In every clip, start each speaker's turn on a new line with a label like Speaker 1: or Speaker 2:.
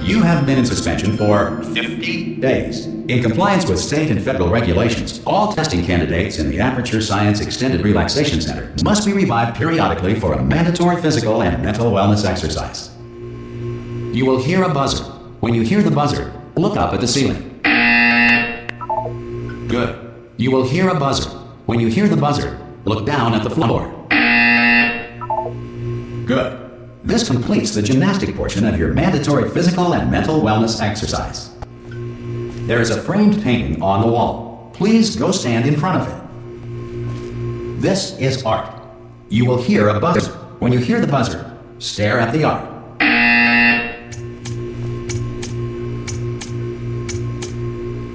Speaker 1: You have been in suspension for 50 days. In compliance with state and federal regulations, all testing candidates in the Aperture Science Extended Relaxation Center must be revived periodically for a mandatory physical and mental wellness exercise. You will hear a buzzer. When you hear the buzzer, look up at the ceiling. Good. You will hear a buzzer. When you hear the buzzer, look down at the floor. Good. This completes the gymnastic portion of your mandatory physical and mental wellness exercise. There is a framed painting on the wall. Please go stand in front of it. This is art. You will hear a buzzer. When you hear the buzzer, stare at the art.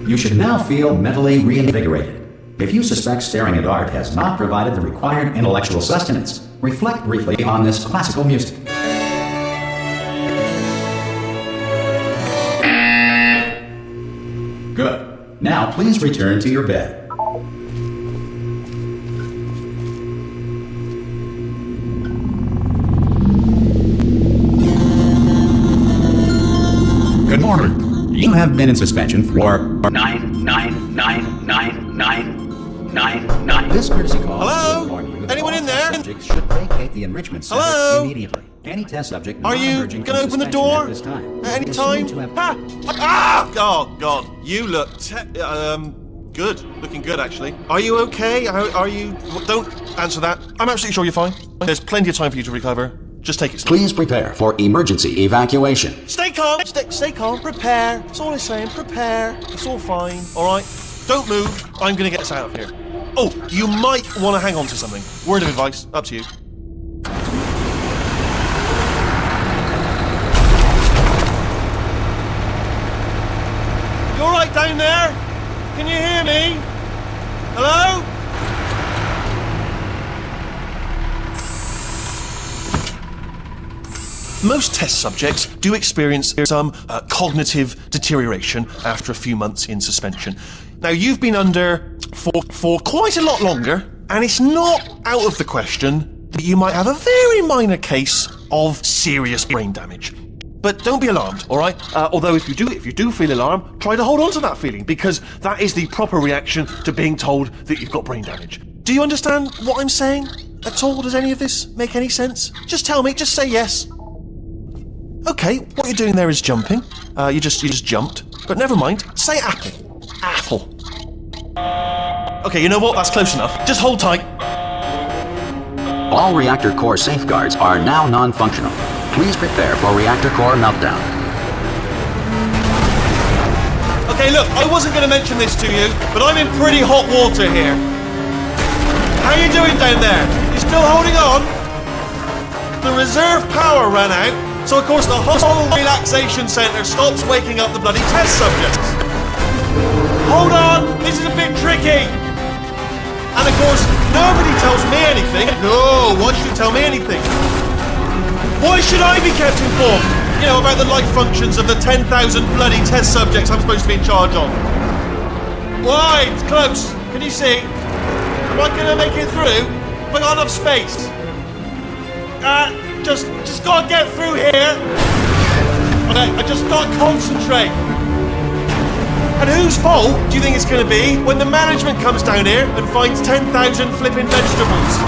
Speaker 1: You should now feel mentally reinvigorated. If you suspect staring at art has not provided the required intellectual sustenance, reflect briefly on this classical music. Good. Now please return to your bed. Good morning. You have been in suspension for 9999999. This courtesy call.
Speaker 2: Hello? Anyone in there?
Speaker 1: Subjects should vacate the enrichment center
Speaker 2: Hello?
Speaker 1: immediately. Any test subject
Speaker 2: Are you
Speaker 1: non-emerging
Speaker 2: gonna
Speaker 1: from
Speaker 2: open the
Speaker 1: suspension
Speaker 2: door
Speaker 1: at this time
Speaker 2: at any
Speaker 1: is
Speaker 2: time?
Speaker 1: assumed to have-
Speaker 2: Oh God, you look good. Looking good, actually. Are you okay? Are you? Don't answer that. I'm absolutely sure you're fine. There's plenty of time for you to recover. Just take it slow.
Speaker 1: Please prepare for emergency evacuation.
Speaker 2: Stay calm. Stay calm. Prepare. That's all I'm saying. Prepare. It's all fine. All right. Don't move. I'm gonna get us out of here. Oh, you might want to hang on to something. Word of advice. Up to you. You all right down there? Can you hear me? Hello? Most test subjects do experience some cognitive deterioration after a few months in suspension. Now, you've been under for quite a lot longer, and it's not out of the question that you might have a very minor case of serious brain damage. But don't be alarmed, all right? Although if you do feel alarmed, try to hold on to that feeling, because that is the proper reaction to being told that you've got brain damage. Do you understand what I'm saying at all? Does any of this make any sense? Just tell me, just say yes. Okay, what you're doing there is jumping. You just jumped. But never mind, say apple. Apple. Okay, you know what? That's close enough. Just hold tight.
Speaker 1: All reactor core safeguards are now non-functional. Please prepare for reactor core meltdown.
Speaker 2: Okay, look, I wasn't going to mention this to you, but I'm in pretty hot water here. How you doing down there? You still holding on? The reserve power ran out, so of course the whole relaxation centre stops waking up the bloody test subjects. Hold on, this is a bit tricky. And of course, nobody tells me anything. No, why should you tell me anything? Why should I be kept informed? You know, about the life functions of the 10,000 bloody test subjects I'm supposed to be in charge of. Why? It's close. Can you see? Am I gonna make it through? Have I got enough space? Just gotta get through here. Okay, I just gotta concentrate. And whose fault do you think it's gonna be when the management comes down here and finds 10,000 flipping vegetables?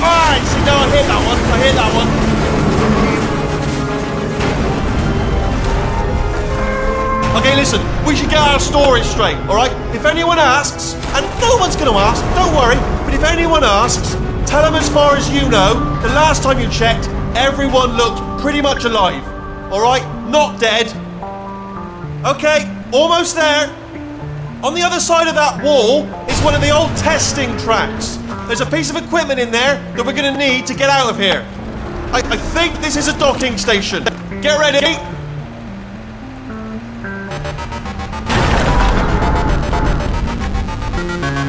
Speaker 2: Alright, so now I hear that one. Okay, listen, we should get our story straight, alright? If anyone asks, and no one's gonna ask, don't worry, but if anyone asks, tell them as far as you know, the last time you checked, everyone looked pretty much alive. Alright? Not dead. Okay, almost there. On the other side of that wall is one of the old testing tracks. There's a piece of equipment in there that we're going to need to get out of here. I think this is a docking station. Get ready.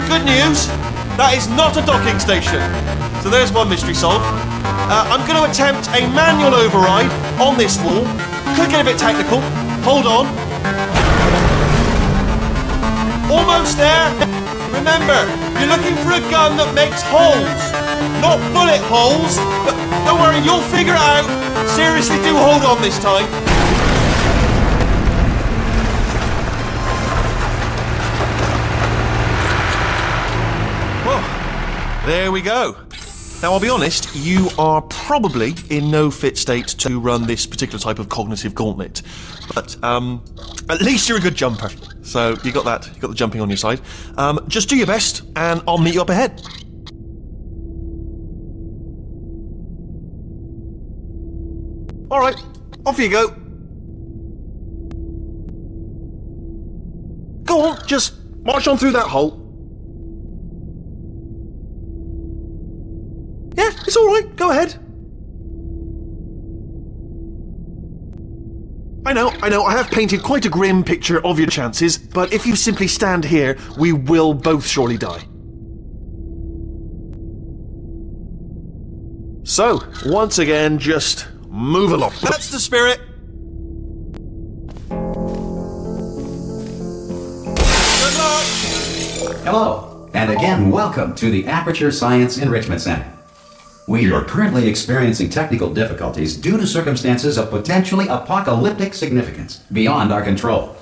Speaker 2: Good news, that is not a docking station. So there's one mystery solved. I'm going to attempt a manual override on this wall. Could get a bit technical. Hold on. Almost there. Remember, you're looking for a gun that makes holes. Not bullet holes, but don't worry, you'll figure it out. Seriously, do hold on this time. There we go. Now, I'll be honest, you are probably in no fit state to run this particular type of cognitive gauntlet. But at least you're a good jumper. So you got that. You got the jumping on your side. Just do your best, and I'll meet you up ahead. All right, off you go. Go on, just march on through that hole. Yeah, it's all right. Go ahead. I know. I have painted quite a grim picture of your chances, but if you simply stand here, we will both surely die. So, once again, just move along. That's the spirit. Good luck.
Speaker 1: Hello, and again, welcome to the Aperture Science Enrichment Center. We are currently experiencing technical difficulties due to circumstances of potentially apocalyptic significance beyond our control.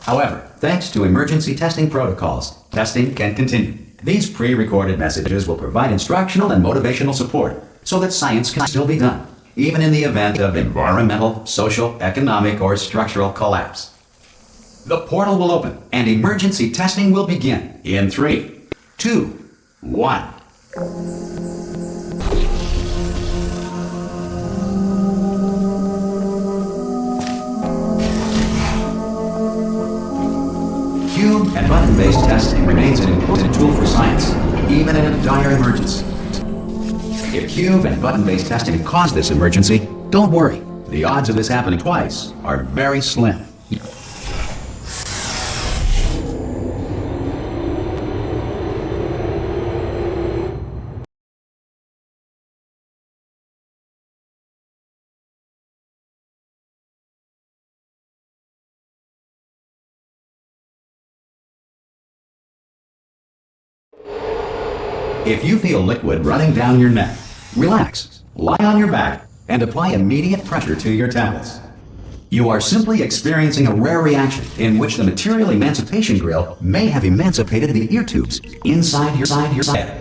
Speaker 1: However, thanks to emergency testing protocols, testing can continue. These pre-recorded messages will provide instructional and motivational support so that science can still be done, even in the event of environmental, social, economic, or structural collapse. The portal will open and emergency testing will begin in 3, 2, 1. Cube and button-based testing remains an important tool for science, even in a dire emergency. If cube and button-based testing caused this emergency, don't worry. The odds of this happening twice are very slim. If you feel liquid running down your neck, relax, lie on your back, and apply immediate pressure to your temples. You are simply experiencing a rare reaction in which the material emancipation grill may have emancipated the ear tubes inside your head.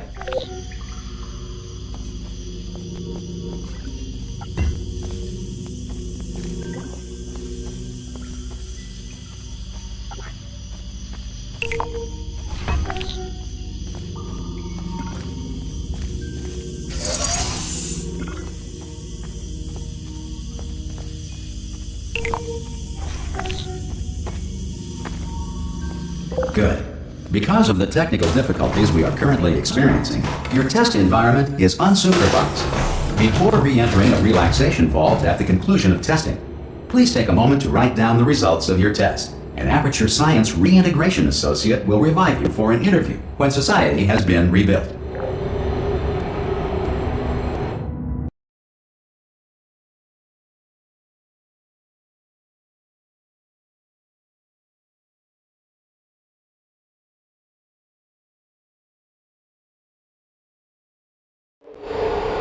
Speaker 1: Good. Because of the technical difficulties we are currently experiencing, your test environment is unsupervised. Before re-entering a relaxation vault at the conclusion of testing, please take a moment to write down the results of your test. An Aperture Science Reintegration Associate will revive you for an interview when society has been rebuilt.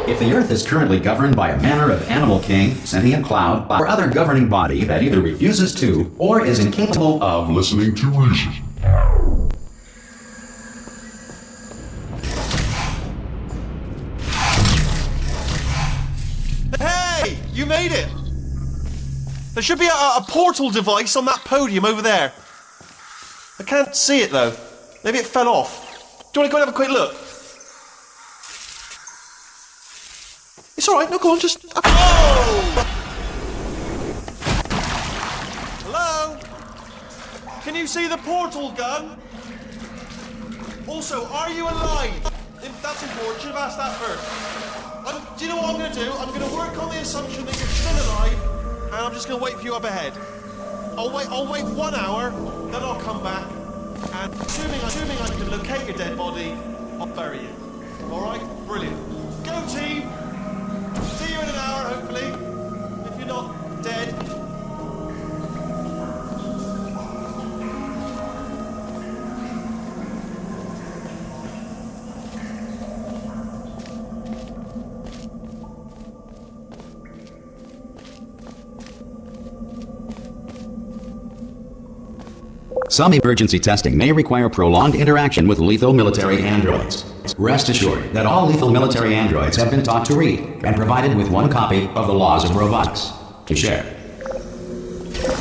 Speaker 1: If the Earth is currently governed by a manner of animal king, sentient cloud, or other governing body that either refuses to or is incapable of listening to reason,
Speaker 2: Hey, you made it! There should be a portal device on that podium over there. I can't see it though. Maybe it fell off. Do you want to go and have a quick look? It's alright, no, go on, just... Oh! Hello? Can you see the portal gun? Also, are you alive? If that's important, should have asked that first. Do you know what I'm going to do? I'm going to work on the assumption that you're still alive, and I'm just going to wait for you up ahead. I'll wait 1 hour, then I'll come back, and assuming I can locate your dead body, I'll bury you. Alright? Brilliant. Go team! See you in an hour, hopefully. If you're not dead.
Speaker 1: Some emergency testing may require prolonged interaction with lethal military androids. Rest assured that all lethal military androids have been taught to read and provided with one copy of the Laws of Robotics to share.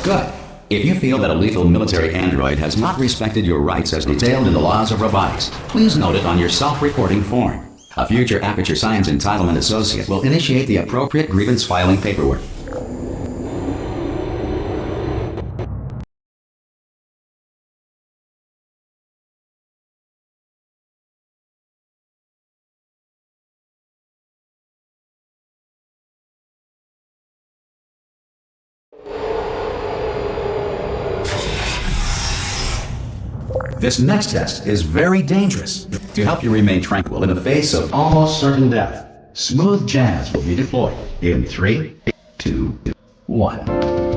Speaker 1: Good. If you feel that a lethal military android has not respected your rights as detailed in the Laws of Robotics, please note it on your self-reporting form. A future Aperture Science Entitlement Associate will initiate the appropriate grievance filing paperwork. This next test is very dangerous. To help you remain tranquil in the face of almost certain death, smooth jazz will be deployed in 3, 2, 1.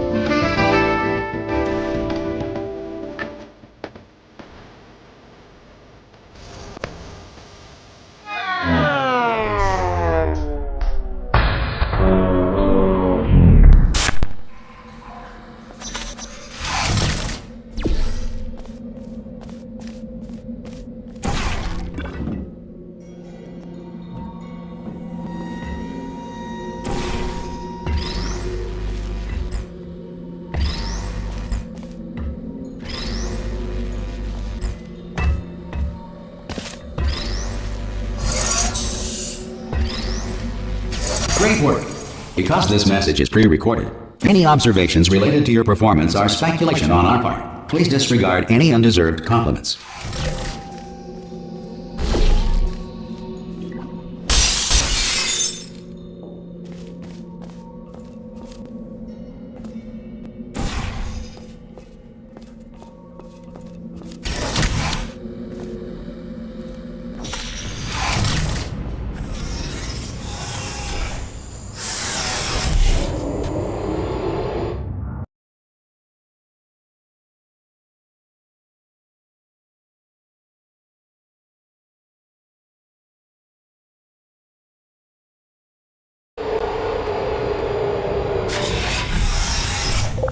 Speaker 1: Great work! Because this message is pre-recorded, any observations related to your performance are speculation on our part. Please disregard any undeserved compliments.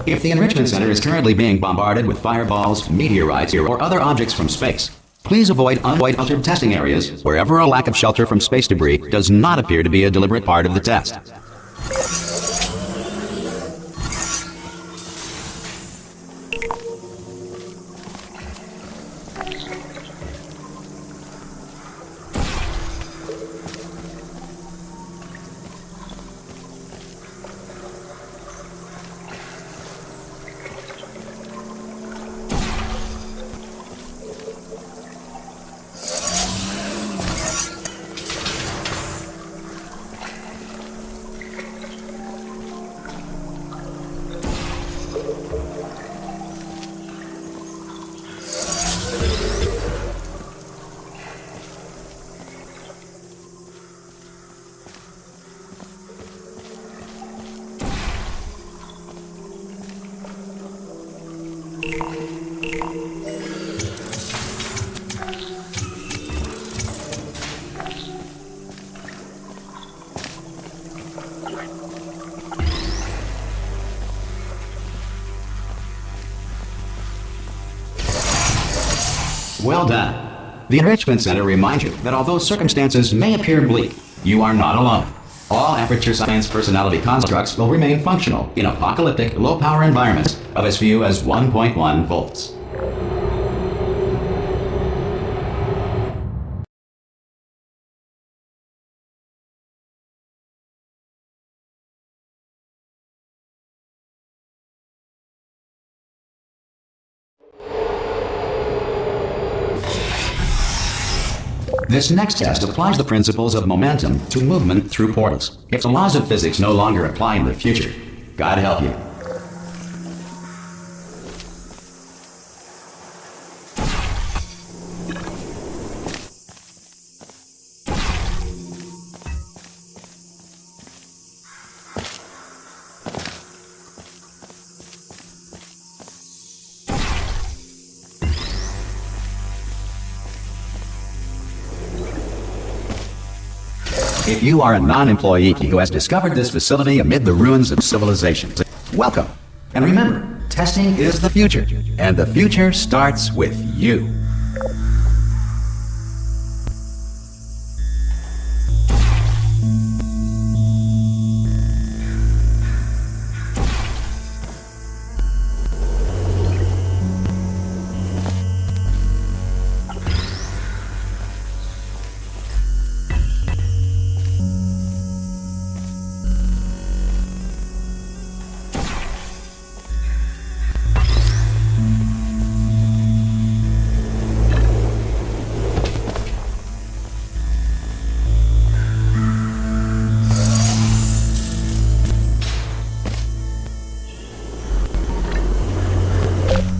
Speaker 1: If the Enrichment Center is currently being bombarded with fireballs, meteorites, or other objects from space, please avoid unaltered testing areas wherever a lack of shelter from space debris does not appear to be a deliberate part of the test. Well done. The Enrichment Center reminds you that although circumstances may appear bleak, you are not alone. All Aperture Science personality constructs will remain functional in apocalyptic, low-power environments of as few as 1.1 volts. This next test applies the principles of momentum to movement through portals. If the laws of physics no longer apply in the future, God help you. If you are a non-employee who has discovered this facility amid the ruins of civilization, welcome. And remember, Testing is the future, and the future starts with you.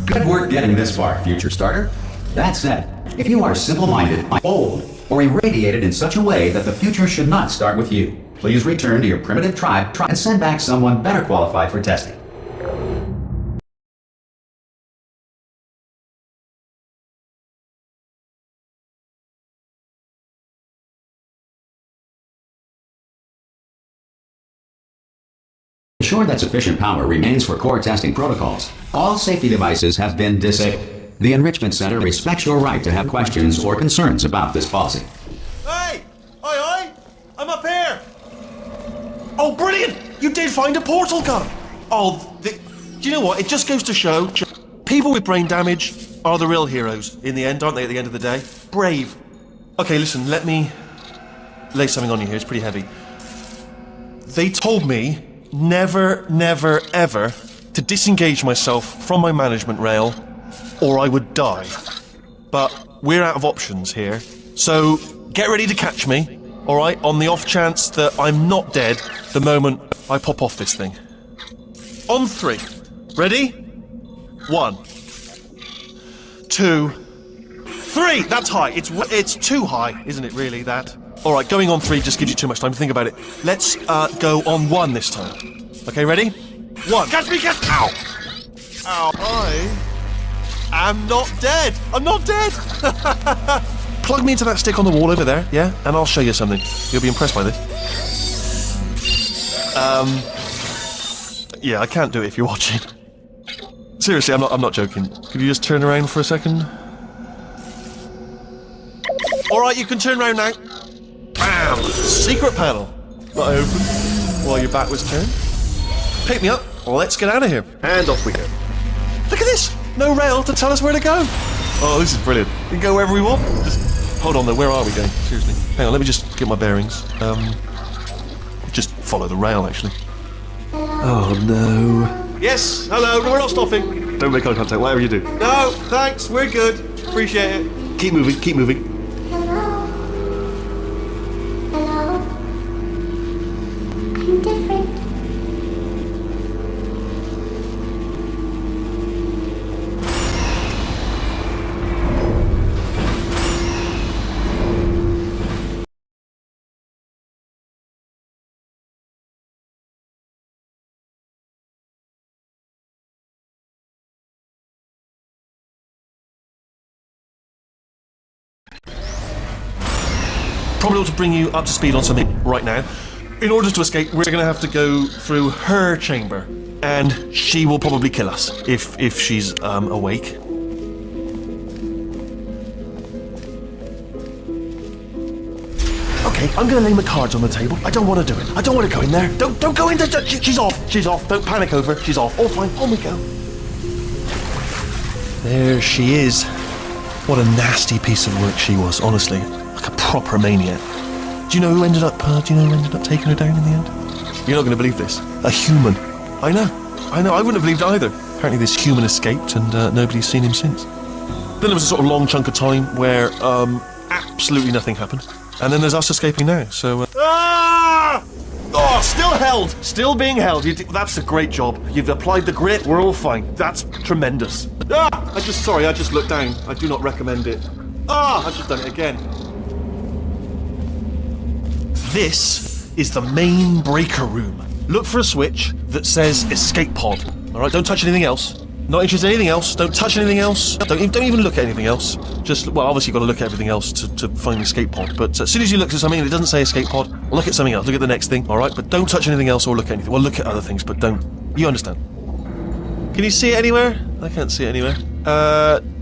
Speaker 1: Good work getting this far, future starter. That said, if you are simple-minded, old, or irradiated in such a way that the future should not start with you, please return to your primitive tribe and send back someone better qualified for testing. Ensure that sufficient power remains for core testing protocols. All safety devices have been disabled. The Enrichment Center respects your right to have questions or concerns about this policy.
Speaker 2: Hey! Oi! I'm up here! Oh, brilliant! You did find a portal gun! Oh, do you know what? It just goes to show, people with brain damage are the real heroes in the end, aren't they, at the end of the day? Brave. Okay, listen, let me lay something on you here. It's pretty heavy. They told me never, never, ever to disengage myself from my management rail or I would die. But we're out of options here, so get ready to catch me, alright, on the off chance that I'm not dead the moment I pop off this thing. On 3. Ready? 1, 2, 3! That's high. It's too high, isn't it, really, that? Alright, going on 3 just gives you too much time to think about it. Let's go on 1 this time. Okay, ready? 1. Catch me, catch! Ow! Ow. I am not dead! I'm not dead! Plug me into that stick on the wall over there, yeah? And I'll show you something. You'll be impressed by this. Yeah, I can't do it if you're watching. Seriously, I'm not joking. Could you just turn around for a second? Alright, you can turn around now. Bam! Secret panel. That I opened while your back was turned. Pick me up. Let's get out of here. And off we go. Look at this! No rail to tell us where to go. Oh, this is brilliant. We can go wherever we want. Just hold on though. Where are we going? Seriously. Hang on. Let me just get my bearings. Just follow the rail, actually. Oh no. Yes. Hello. We're not stopping. Don't make eye contact. Whatever you do. No. Thanks. We're good. Appreciate it. Keep moving. Keep moving.
Speaker 3: Hello. Hello. I'm different.
Speaker 2: Probably ought to bring you up to speed on something right now. In order to escape, we're going to have to go through her chamber, and she will probably kill us if she's awake. Okay, I'm going to lay my cards on the table. I don't want to do it. I don't want to go in there. Don't go in there. She's off. She's off. Don't panic over. She's off. All fine. On we go. There she is. What a nasty piece of work she was, honestly. Like a proper maniac. Do you know who ended up taking her down in the end? You're not going to believe this. A human. I know. I wouldn't have believed either. Apparently this human escaped and nobody's seen him since. Then there was a sort of long chunk of time where absolutely nothing happened. And then there's us escaping now, so... Ah! Oh, still held! Still being held. That's a great job. You've applied the grit. We're all fine. That's tremendous. Ah! I just looked down. I do not recommend it. Ah! I've just done it again. This is the main breaker room. Look for a switch that says escape pod. Alright, don't touch anything else. Not interested in anything else. Don't touch anything else. Don't even look at anything else. Just, well, obviously you've got to look at everything else to find the escape pod. But as soon as you look at something and it doesn't say escape pod, look at something else. Look at the next thing, alright? But don't touch anything else or look at anything. Well, look at other things, but don't. You understand. Can you see it anywhere? I can't see it anywhere.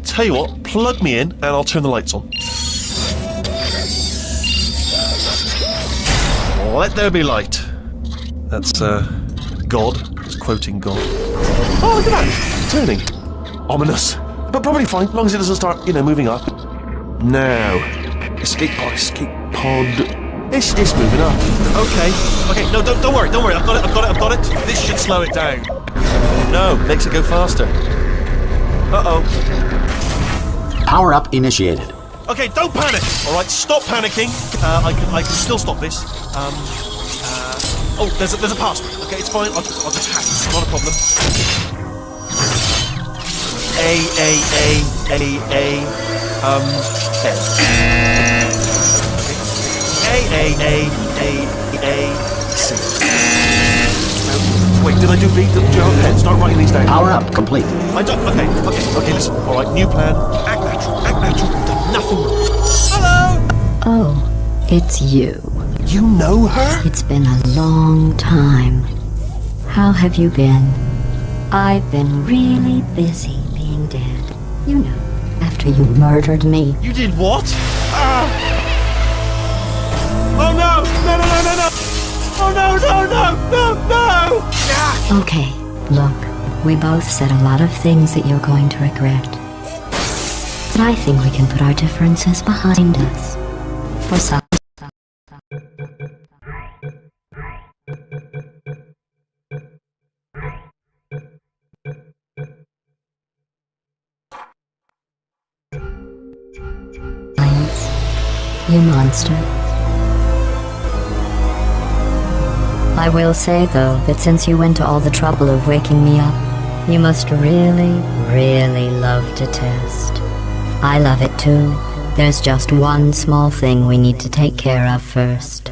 Speaker 2: Tell you what, plug me in and I'll turn the lights on. Let there be light. That's, God. It's quoting God. Oh, look at that! It's turning. Ominous. But probably fine, as long as it doesn't start, moving up. Now. Escape pod. It's moving up. Okay, no, don't worry. I've got it. This should slow it down. No, makes it go faster. Uh-oh.
Speaker 1: Power up initiated.
Speaker 2: Okay, don't panic. All right, stop panicking. I can still stop this. Oh, there's a password. Okay, it's fine. I'll just hack. Not a problem. N. A-C. Wait, did I do B? Start writing these down.
Speaker 1: Power up complete.
Speaker 2: I don't. Okay, listen. All right, new plan. Act natural. You've done nothing wrong. Hello!
Speaker 3: Oh, it's you.
Speaker 2: You know her?
Speaker 3: It's been a long time. How have you been? I've been really busy being dead. You know, after you murdered me.
Speaker 2: You did what? Oh no! No! Oh no!
Speaker 3: Okay, look, we both said a lot of things that you're going to regret. But I think we can put our differences behind us. For some. You monster. I will say, though, that since you went to all the trouble of waking me up, you must really, really love to test. I love it too. There's just one small thing we need to take care of first.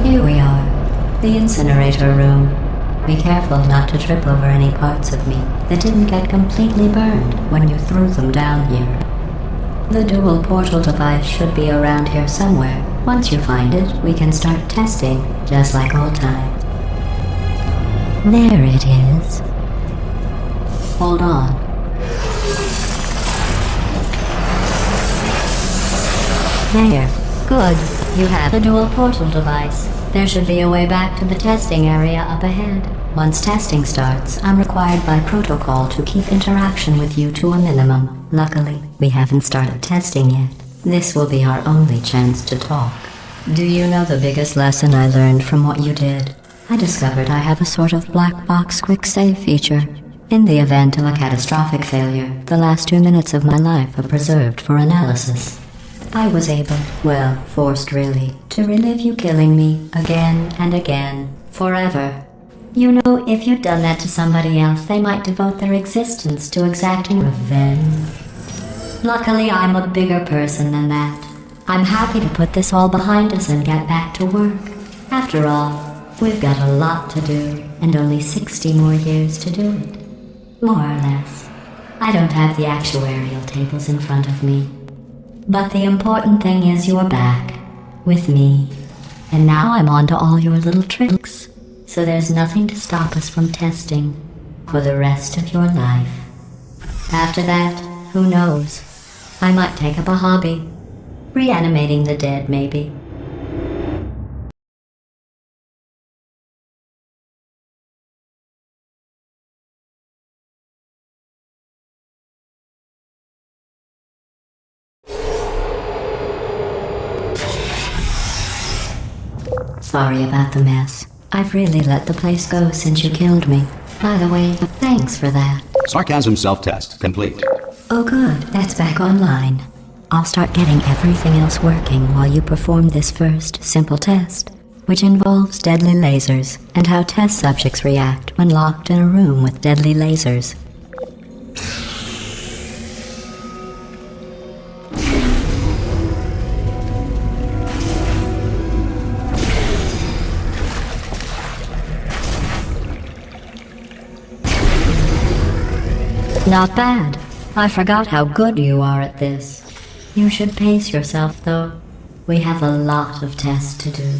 Speaker 3: Here we are, the incinerator room. Be careful not to trip over any parts of me that didn't get completely burned when you threw them down here. The dual portal device should be around here somewhere. Once you find it, we can start testing, just like old times. There it is. Hold on. There. Good. You have the dual portal device. There should be a way back to the testing area up ahead. Once testing starts, I'm required by protocol to keep interaction with you to a minimum. Luckily, we haven't started testing yet. This will be our only chance to talk. Do you know the biggest lesson I learned from what you did? I discovered I have a sort of black box quick save feature. In the event of a catastrophic failure, the last 2 minutes of my life are preserved for analysis. I was able, well, forced really, to relive you killing me again and again, forever. You know, if you'd done that to somebody else, they might devote their existence to exacting revenge. Luckily, I'm a bigger person than that. I'm happy to put this all behind us and get back to work. After all, we've got a lot to do, and only 60 more years to do it. More or less. I don't have the actuarial tables in front of me. But the important thing is you're back, with me. And now I'm on to all your little tricks. So there's nothing to stop us from testing for the rest of your life. After that, who knows? I might take up a hobby. Reanimating the dead, maybe. Sorry about the mess. I've really let the place go since you killed me. By the way, thanks for that.
Speaker 1: Sarcasm self-test complete.
Speaker 3: Oh good, that's back online. I'll start getting everything else working while you perform this first, simple test, which involves deadly lasers and how test subjects react when locked in a room with deadly lasers. Not bad. I forgot how good you are at this. You should pace yourself, though. We have a lot of tests to do.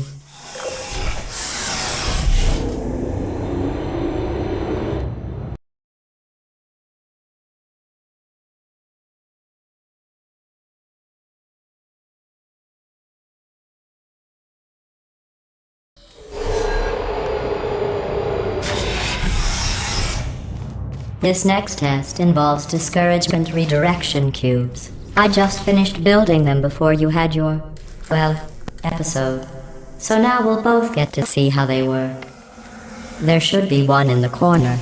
Speaker 3: This next test involves discouragement redirection cubes. I just finished building them before you had your, well, episode. So now we'll both get to see how they work. There should be one in the corner.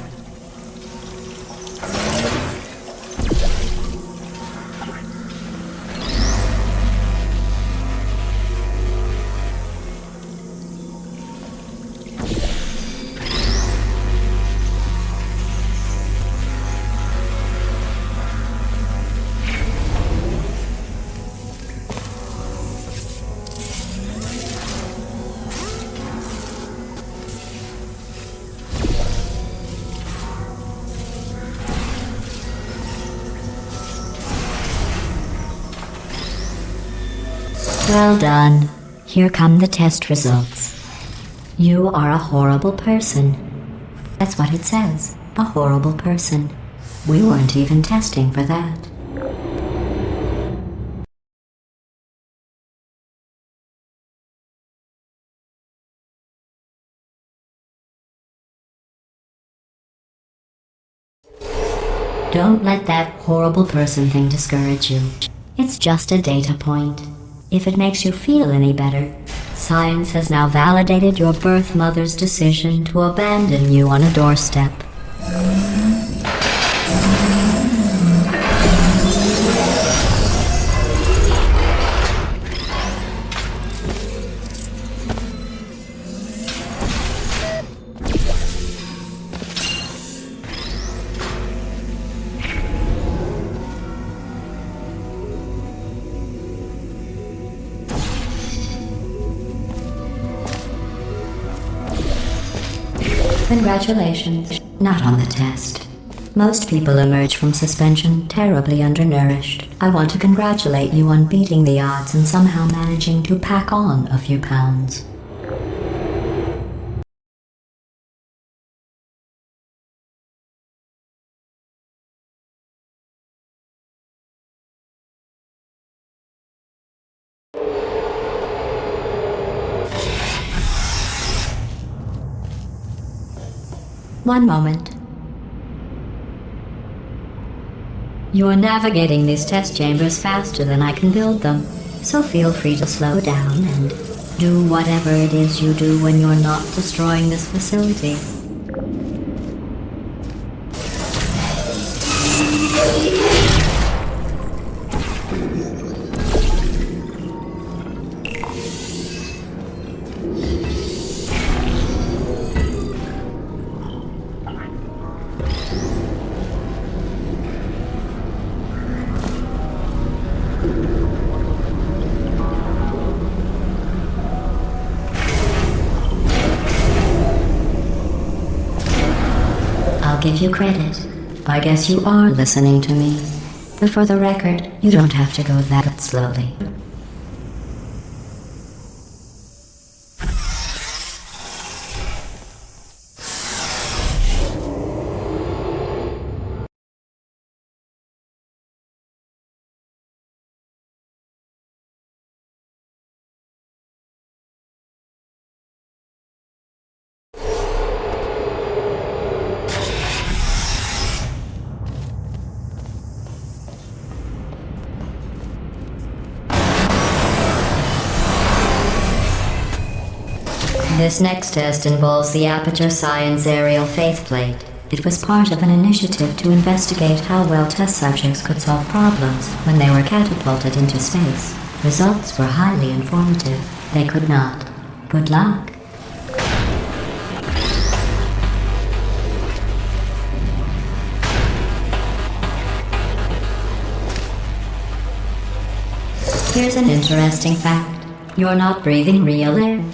Speaker 3: Well done. Here come the test results. You are a horrible person. That's what it says. A horrible person. We weren't even testing for that. Don't let that horrible person thing discourage you. It's just a data point. If it makes you feel any better, science has now validated your birth mother's decision to abandon you on a doorstep. Congratulations. Not on the test. Most people emerge from suspension terribly undernourished. I want to congratulate you on beating the odds and somehow managing to pack on a few pounds. One moment. You're navigating these test chambers faster than I can build them, so feel free to slow down and do whatever it is you do when you're not destroying this facility. I'll give you credit. I guess you are listening to me. But for the record, you don't have to go that slowly. This next test involves the Aperture Science Aerial Faith Plate. It was part of an initiative to investigate how well test subjects could solve problems when they were catapulted into space. Results were highly informative. They could not. Good luck. Here's an interesting fact. You're not breathing real air.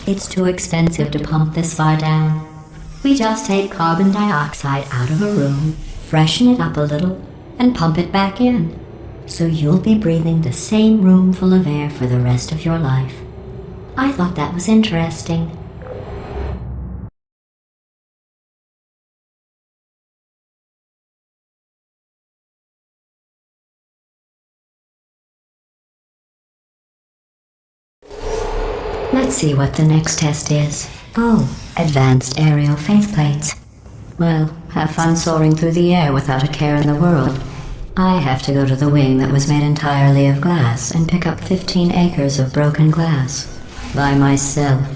Speaker 3: It's too expensive to pump this far down. We just take carbon dioxide out of a room, freshen it up a little, and pump it back in. So you'll be breathing the same room full of air for the rest of your life. I thought that was interesting. Let's see what the next test is. Oh, advanced aerial faceplates. Well, have fun soaring through the air without a care in the world. I have to go to the wing that was made entirely of glass and pick up 15 acres of broken glass. By myself.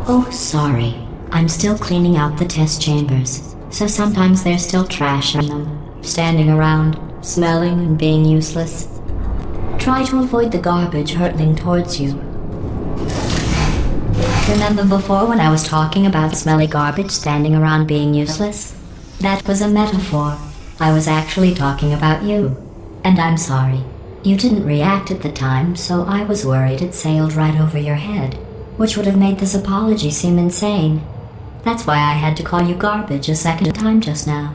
Speaker 3: Oh, sorry. I'm still cleaning out the test chambers, so sometimes there's still trash in them, standing around, smelling and being useless. Try to avoid the garbage hurtling towards you. Remember before when I was talking about smelly garbage standing around being useless? That was a metaphor. I was actually talking about you. And I'm sorry. You didn't react at the time, so I was worried it sailed right over your head, which would have made this apology seem insane. That's why I had to call you garbage a second time just now.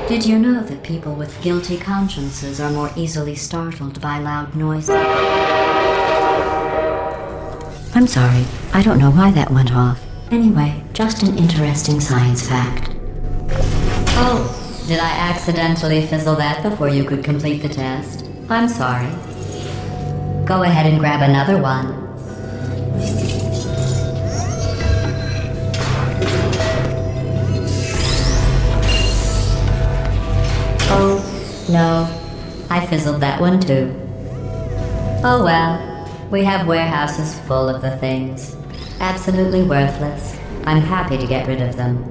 Speaker 3: Did you know that people with guilty consciences are more easily startled by loud noises? I'm sorry, I don't know why that went off. Anyway, just an interesting science fact. Oh, did I accidentally fizzle that before you could complete the test? I'm sorry. Go ahead and grab another one. Oh, no. I fizzled that one too. Oh well. We have warehouses full of the things. Absolutely worthless. I'm happy to get rid of them.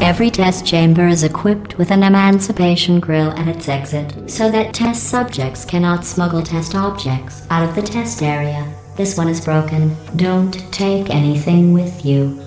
Speaker 3: Every test chamber is equipped with an emancipation grill at its exit, so that test subjects cannot smuggle test objects out of the test area. This one is broken. Don't take anything with you.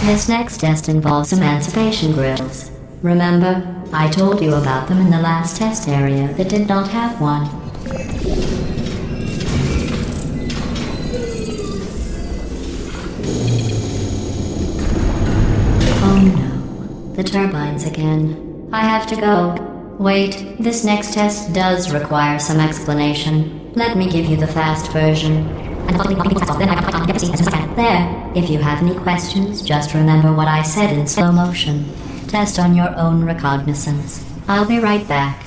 Speaker 3: This next test involves emancipation grills. Remember, I told you about them in the last test area that did not have one. Oh no, the turbines again. I have to go. Wait, this next test does require some explanation. Let me give you the fast version. There. If you have any questions, just remember what I said in slow motion. Test on your own recognizance. I'll be right back.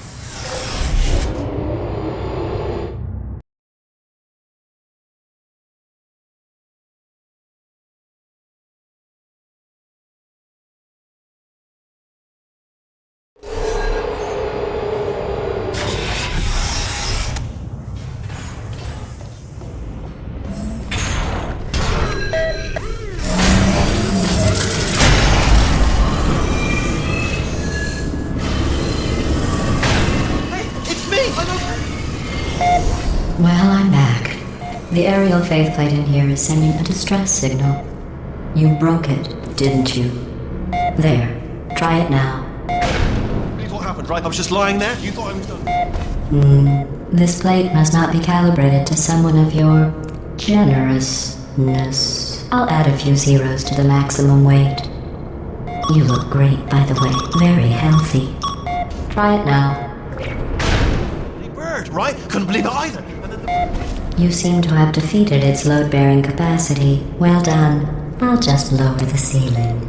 Speaker 3: Well, I'm back. The aerial faceplate in here is sending a distress signal. You broke it, didn't you? There. Try it now.
Speaker 2: Here's what happened, right? I was just lying there. You thought I was done.
Speaker 3: This plate must not be calibrated to someone of your generousness. I'll add a few zeros to the maximum weight. You look great, by the way. Very healthy. Try it now.
Speaker 2: Bird, right? Couldn't believe it either.
Speaker 3: You seem to have defeated its load-bearing capacity. Well done. I'll just lower the ceiling.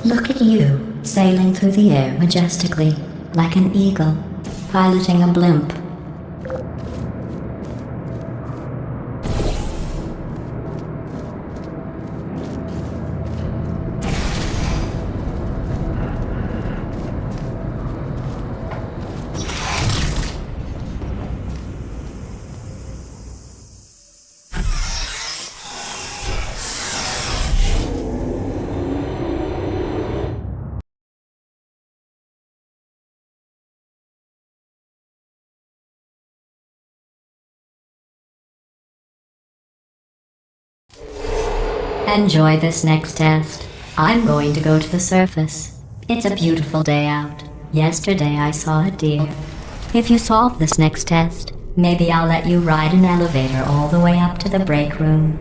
Speaker 3: Look at you, sailing through the air majestically, like an eagle, piloting a blimp. Enjoy this next test. I'm going to go to the surface. It's a beautiful day out. Yesterday I saw a deer. If you solve this next test, maybe I'll let you ride an elevator all the way up to the break room.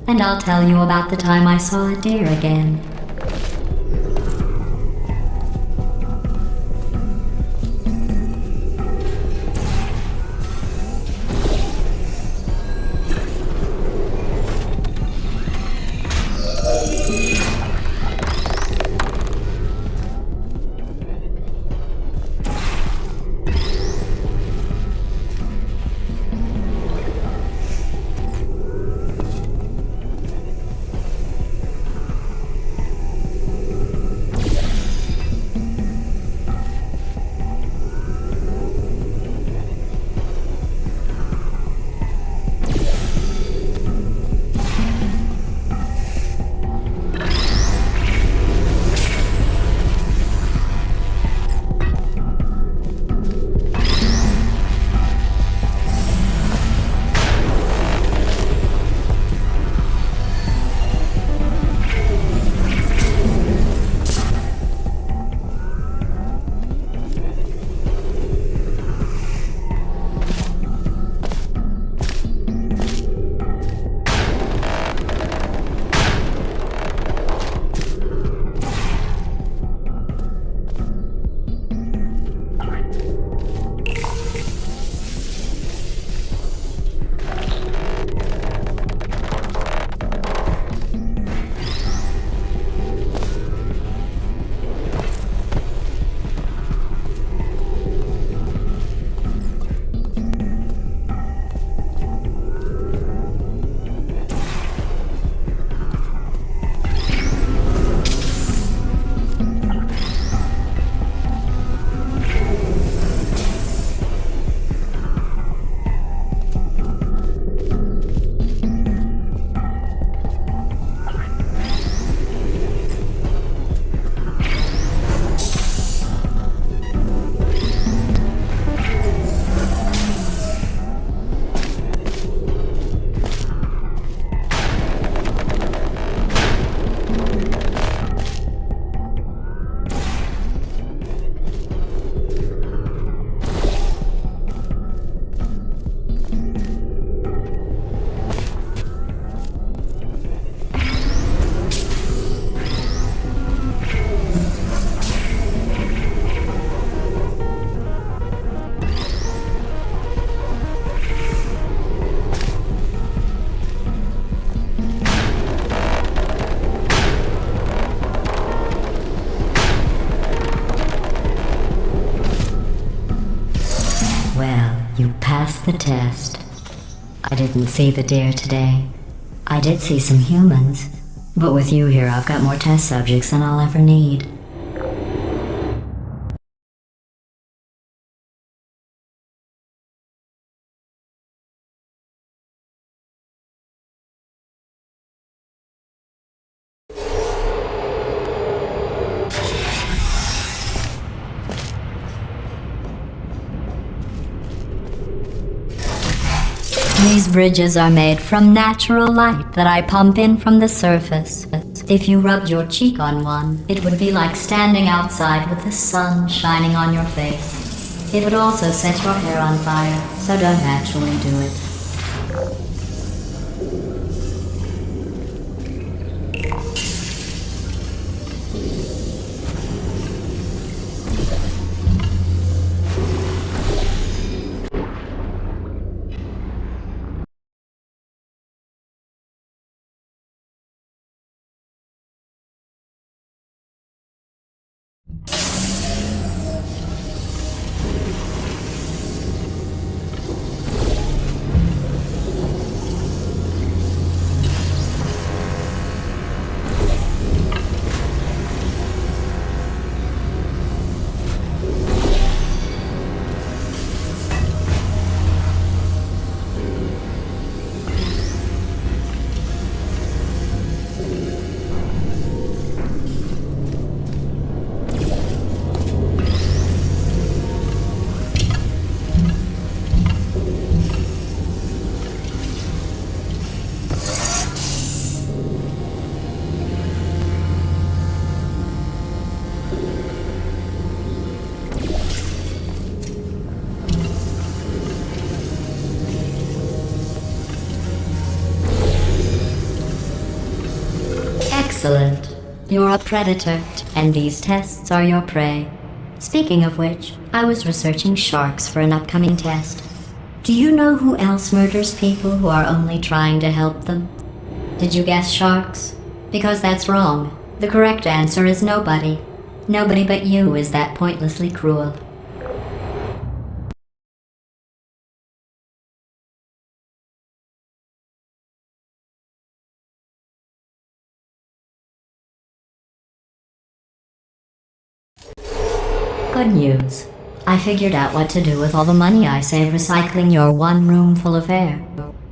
Speaker 3: And I'll tell you about the time I saw a deer again. You passed the test. I didn't see the deer today. I did see some humans. But with you here, I've got more test subjects than I'll ever need. These bridges are made from natural light that I pump in from the surface. If you rubbed your cheek on one, it would be like standing outside with the sun shining on your face. It would also set your hair on fire, so don't actually do it. Excellent. You're a predator, and these tests are your prey. Speaking of which, I was researching sharks for an upcoming test. Do you know who else murders people who are only trying to help them? Did you guess sharks? Because that's wrong. The correct answer is nobody. Nobody but you is that pointlessly cruel. Good news. I figured out what to do with all the money I save recycling your one room full of air.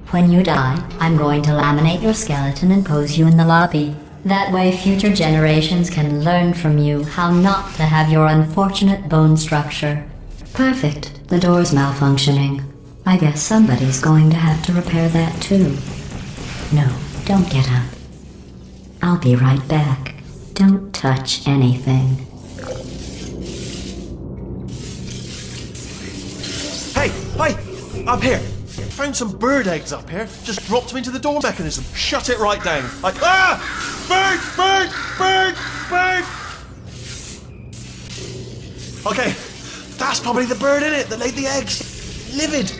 Speaker 3: When you die, I'm going to laminate your skeleton and pose you in the lobby. That way future generations can learn from you how not to have your unfortunate bone structure. Perfect. The door's malfunctioning. I guess somebody's going to have to repair that too. No, don't get up. I'll be right back. Don't touch anything.
Speaker 2: Hey, up here. Found some bird eggs up here. Just dropped them into the door mechanism. Shut it right down. Like, bird, bird, bird, bird. Okay, that's probably the bird in it that laid the eggs. Livid.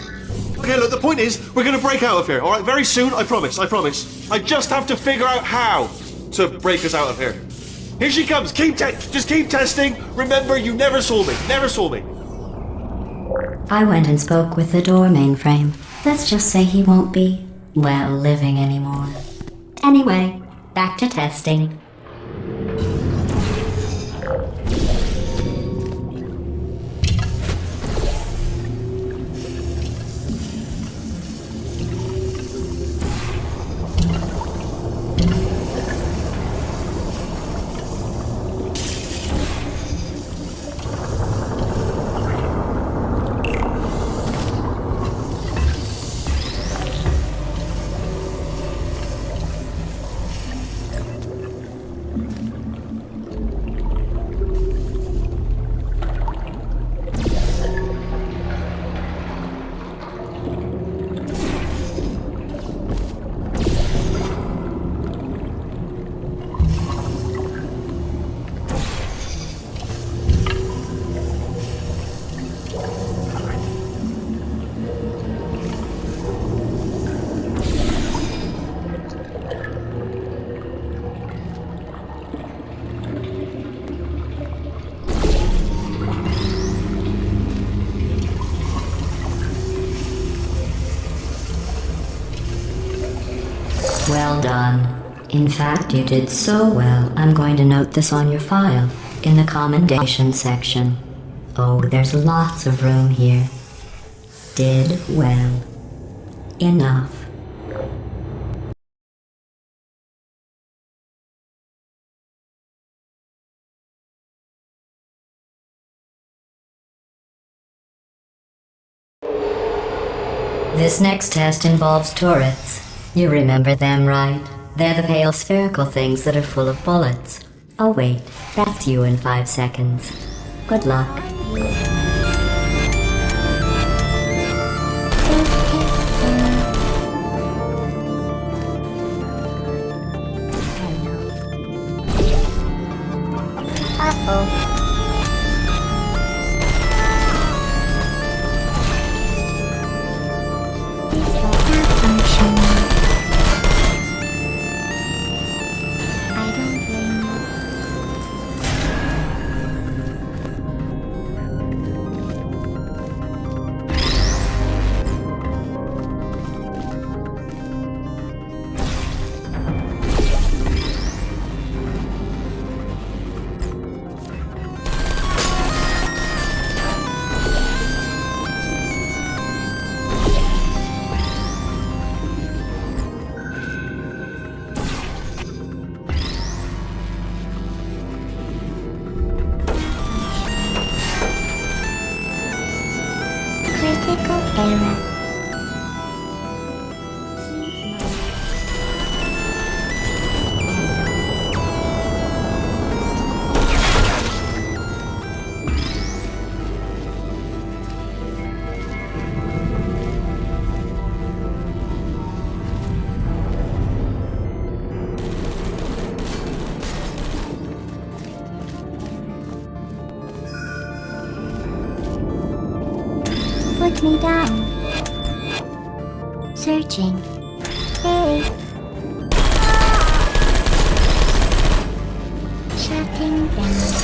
Speaker 2: Okay, look, the point is, we're gonna break out of here, all right? Very soon, I promise, I promise. I just have to figure out how to break us out of here. Here she comes. Just keep testing. Remember, you never saw me. Never saw me.
Speaker 3: I went and spoke with the door mainframe. Let's just say he won't be, well, living anymore. Anyway, back to testing. Well done. In fact, you did so well, I'm going to note this on your file, in the commendation section. Oh, there's lots of room here. Did well. Enough. This next test involves turrets. You remember them, right? They're the pale spherical things that are full of bullets. Oh wait, that's you in 5 seconds. Good luck. Uh-oh. Critical error. Put me down. Searching. Hey. Shutting down.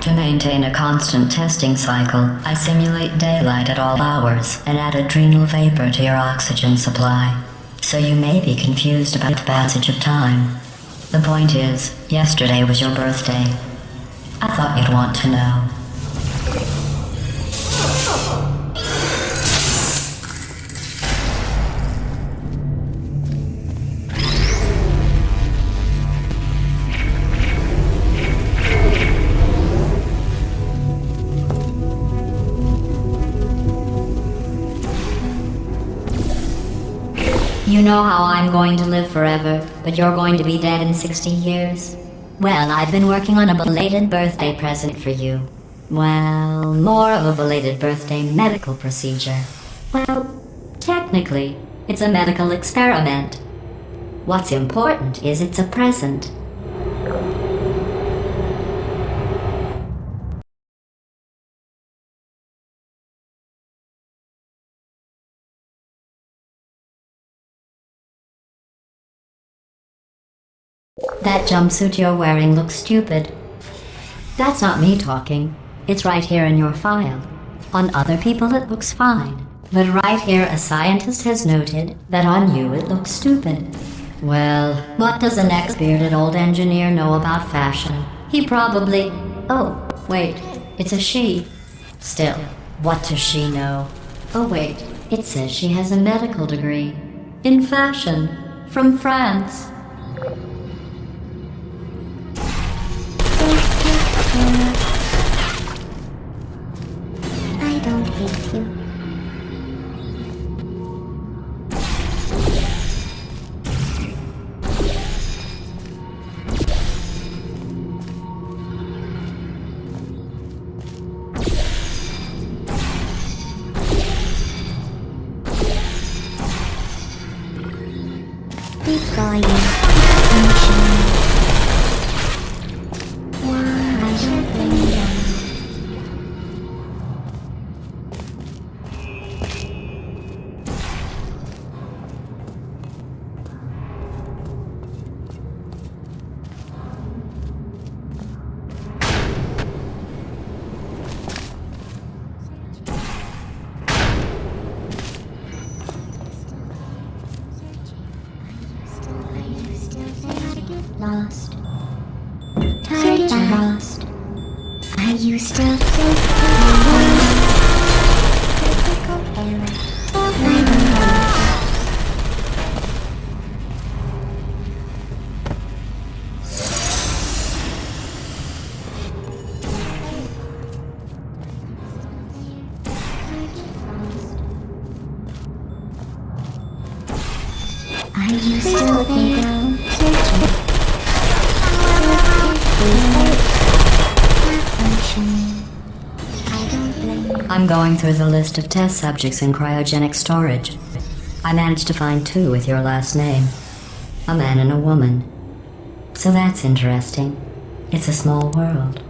Speaker 3: To maintain a constant testing cycle, I simulate daylight at all hours and add adrenal vapor to your oxygen supply. So you may be confused about the passage of time. The point is, yesterday was your birthday. I thought you'd want to know. You know how I'm going to live forever, but you're going to be dead in 60 years? Well, I've been working on a belated birthday present for you. Well, more of a belated birthday medical procedure. Well, technically, it's a medical experiment. What's important is it's a present. That jumpsuit you're wearing looks stupid. That's not me talking. It's right here in your file. On other people it looks fine. But right here a scientist has noted that on you it looks stupid. Well, what does an ex-bearded old engineer know about fashion? He probably... Oh, wait, it's a she. Still, what does she know? Oh wait, it says she has a medical degree. In fashion. From France.
Speaker 4: hate you. Before you mention why I don't blame you. Lost. Target lost. Are you still critical error? Are you still there? Searching.
Speaker 3: I'm going through the list of test subjects in cryogenic storage. I managed to find 2 with your last name. A man and a woman. So that's interesting. It's a small world.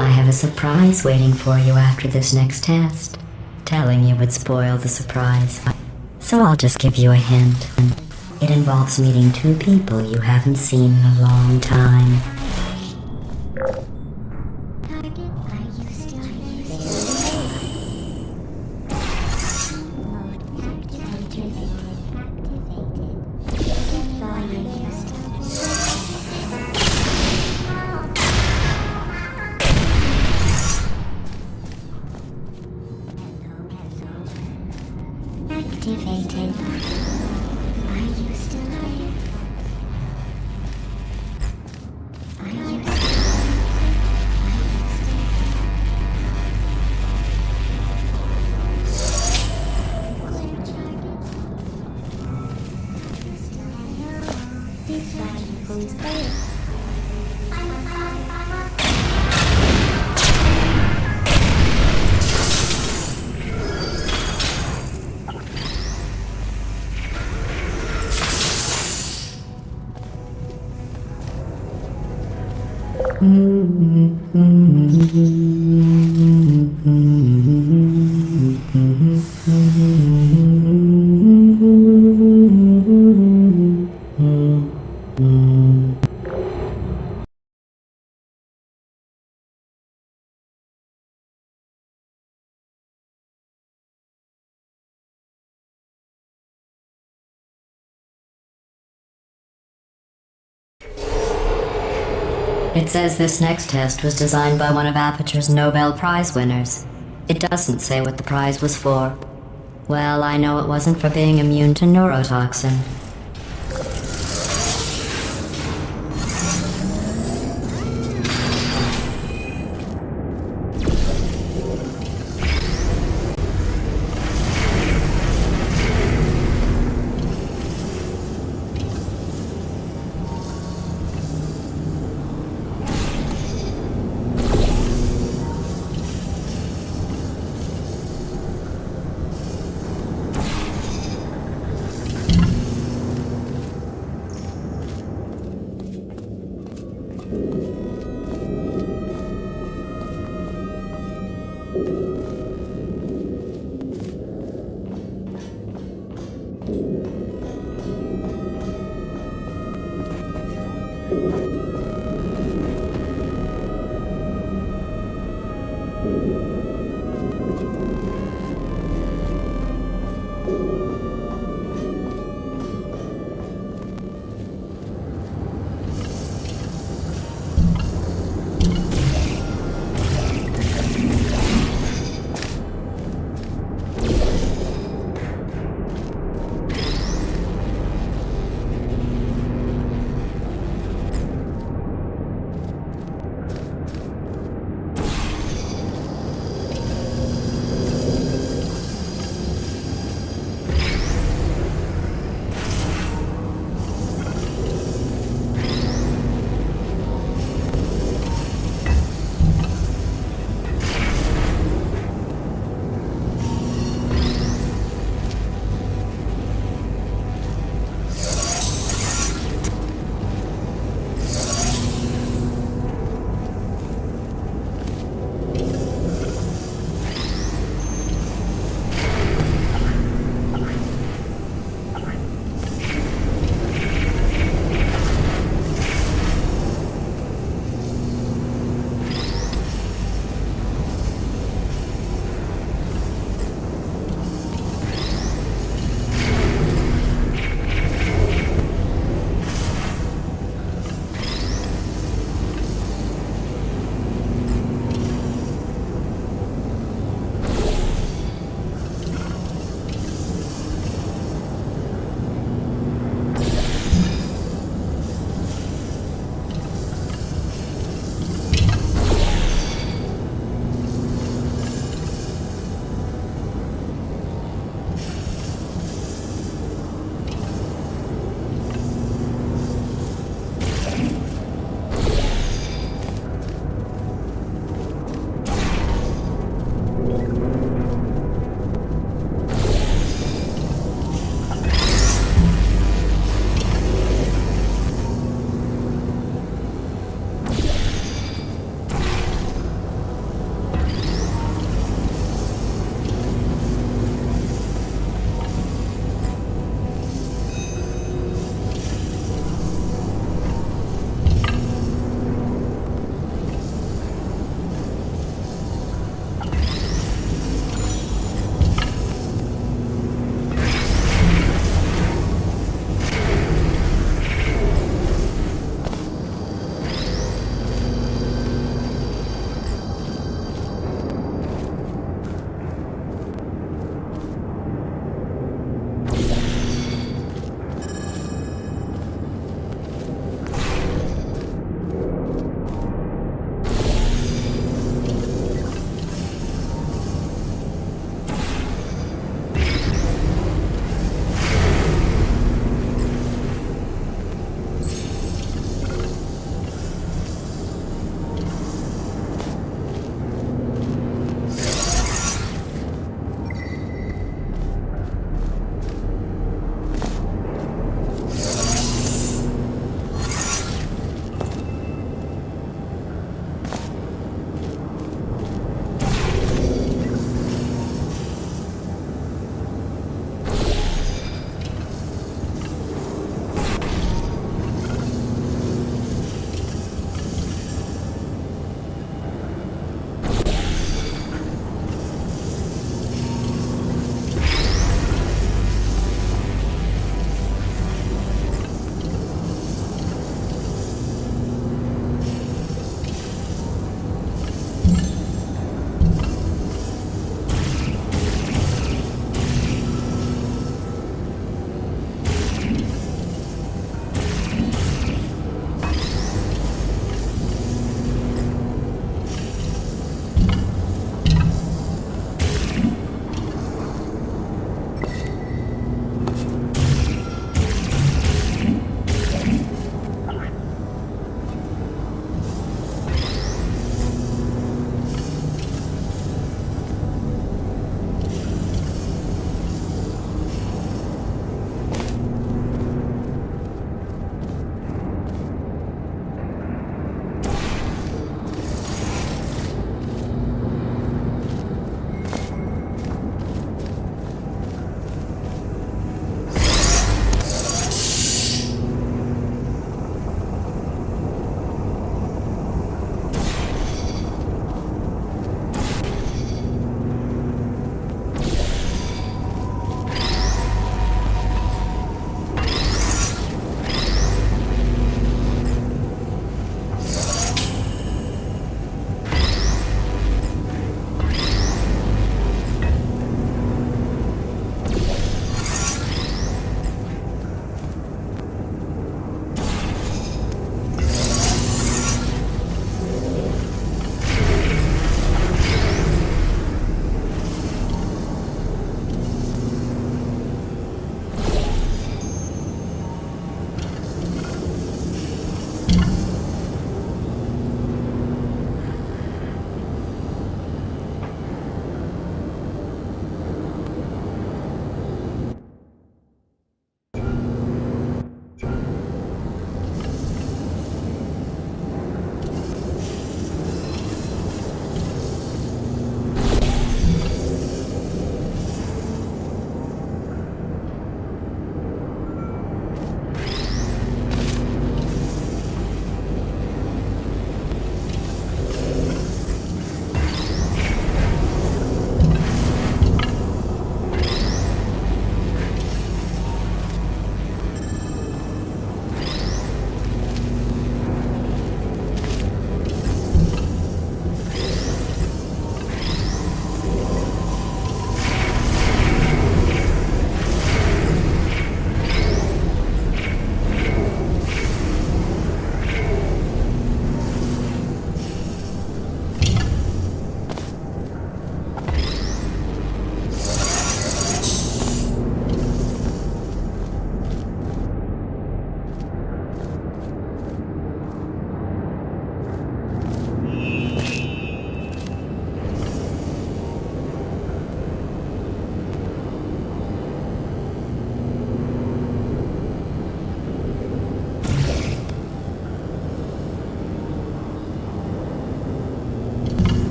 Speaker 3: I have a surprise waiting for you after this next test. Telling you would spoil the surprise. So I'll just give you a hint. It involves meeting 2 people you haven't seen in a long time.
Speaker 4: Activated. Are you still there? Are you who's there?
Speaker 3: It says this next test was designed by one of Aperture's Nobel Prize winners. It doesn't say what the prize was for. Well, I know it wasn't for being immune to neurotoxin.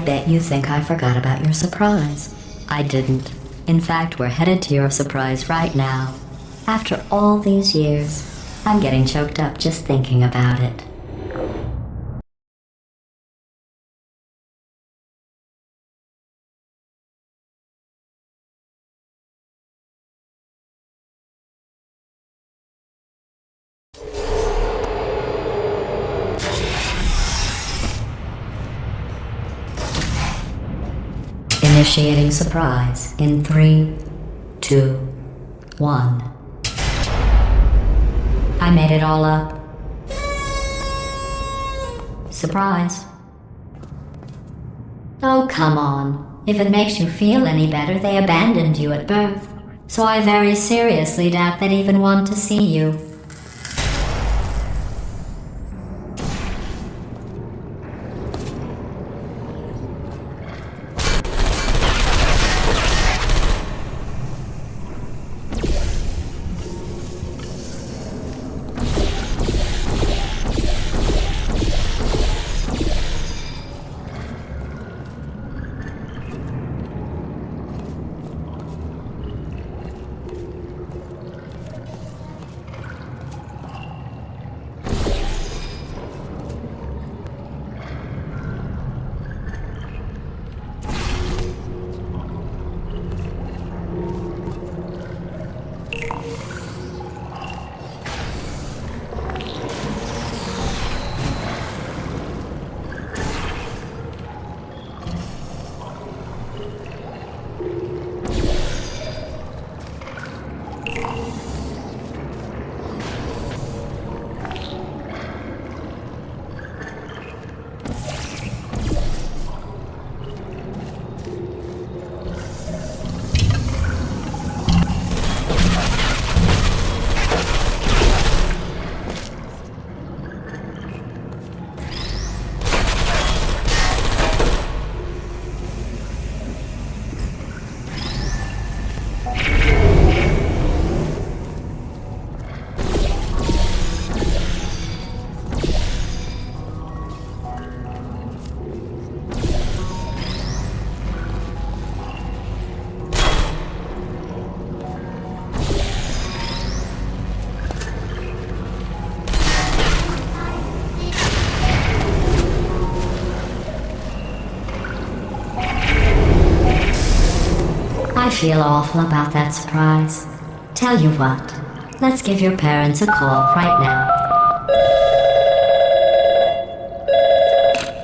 Speaker 3: bet you think I forgot about your surprise. I didn't. In fact, we're headed to your surprise right now. After all these years, I'm getting choked up just thinking about it. Initiating surprise in 3, 2, 1. I made it all up. Surprise. Oh, come on. If it makes you feel any better, they abandoned you at birth. So I very seriously doubt they'd even want to see you. I feel awful about that surprise. Tell you what, let's give your parents a call right now.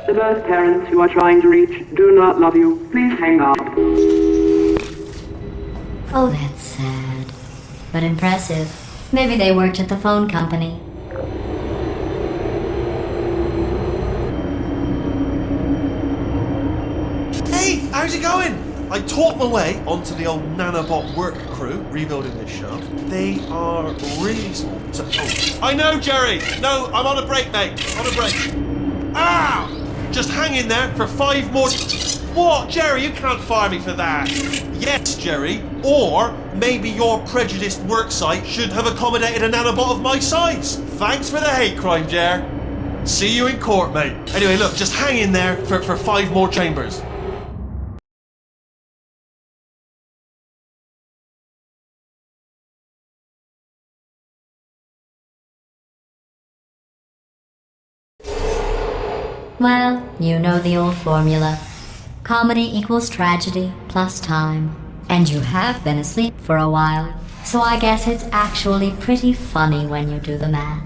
Speaker 5: The birth parents you are trying to reach do not love you. Please hang up.
Speaker 3: Oh, that's sad. But impressive. Maybe they worked at the phone company.
Speaker 2: Hey, how's it going? I talked my way onto the old nanobot work crew rebuilding this shaft. They are really small. So, I know, Jerry! No, I'm on a break, mate. On a break. Ah! Just hang in there for 5 more... What? Jerry, you can't fire me for that. Yes, Jerry. Or maybe your prejudiced work site should have accommodated a nanobot of my size. Thanks for the hate crime, Jer. See you in court, mate. Anyway, look, just hang in there for 5 more chambers.
Speaker 3: Well, you know the old formula. Comedy equals tragedy plus time. And you have been asleep for a while, so I guess it's actually pretty funny when you do the math.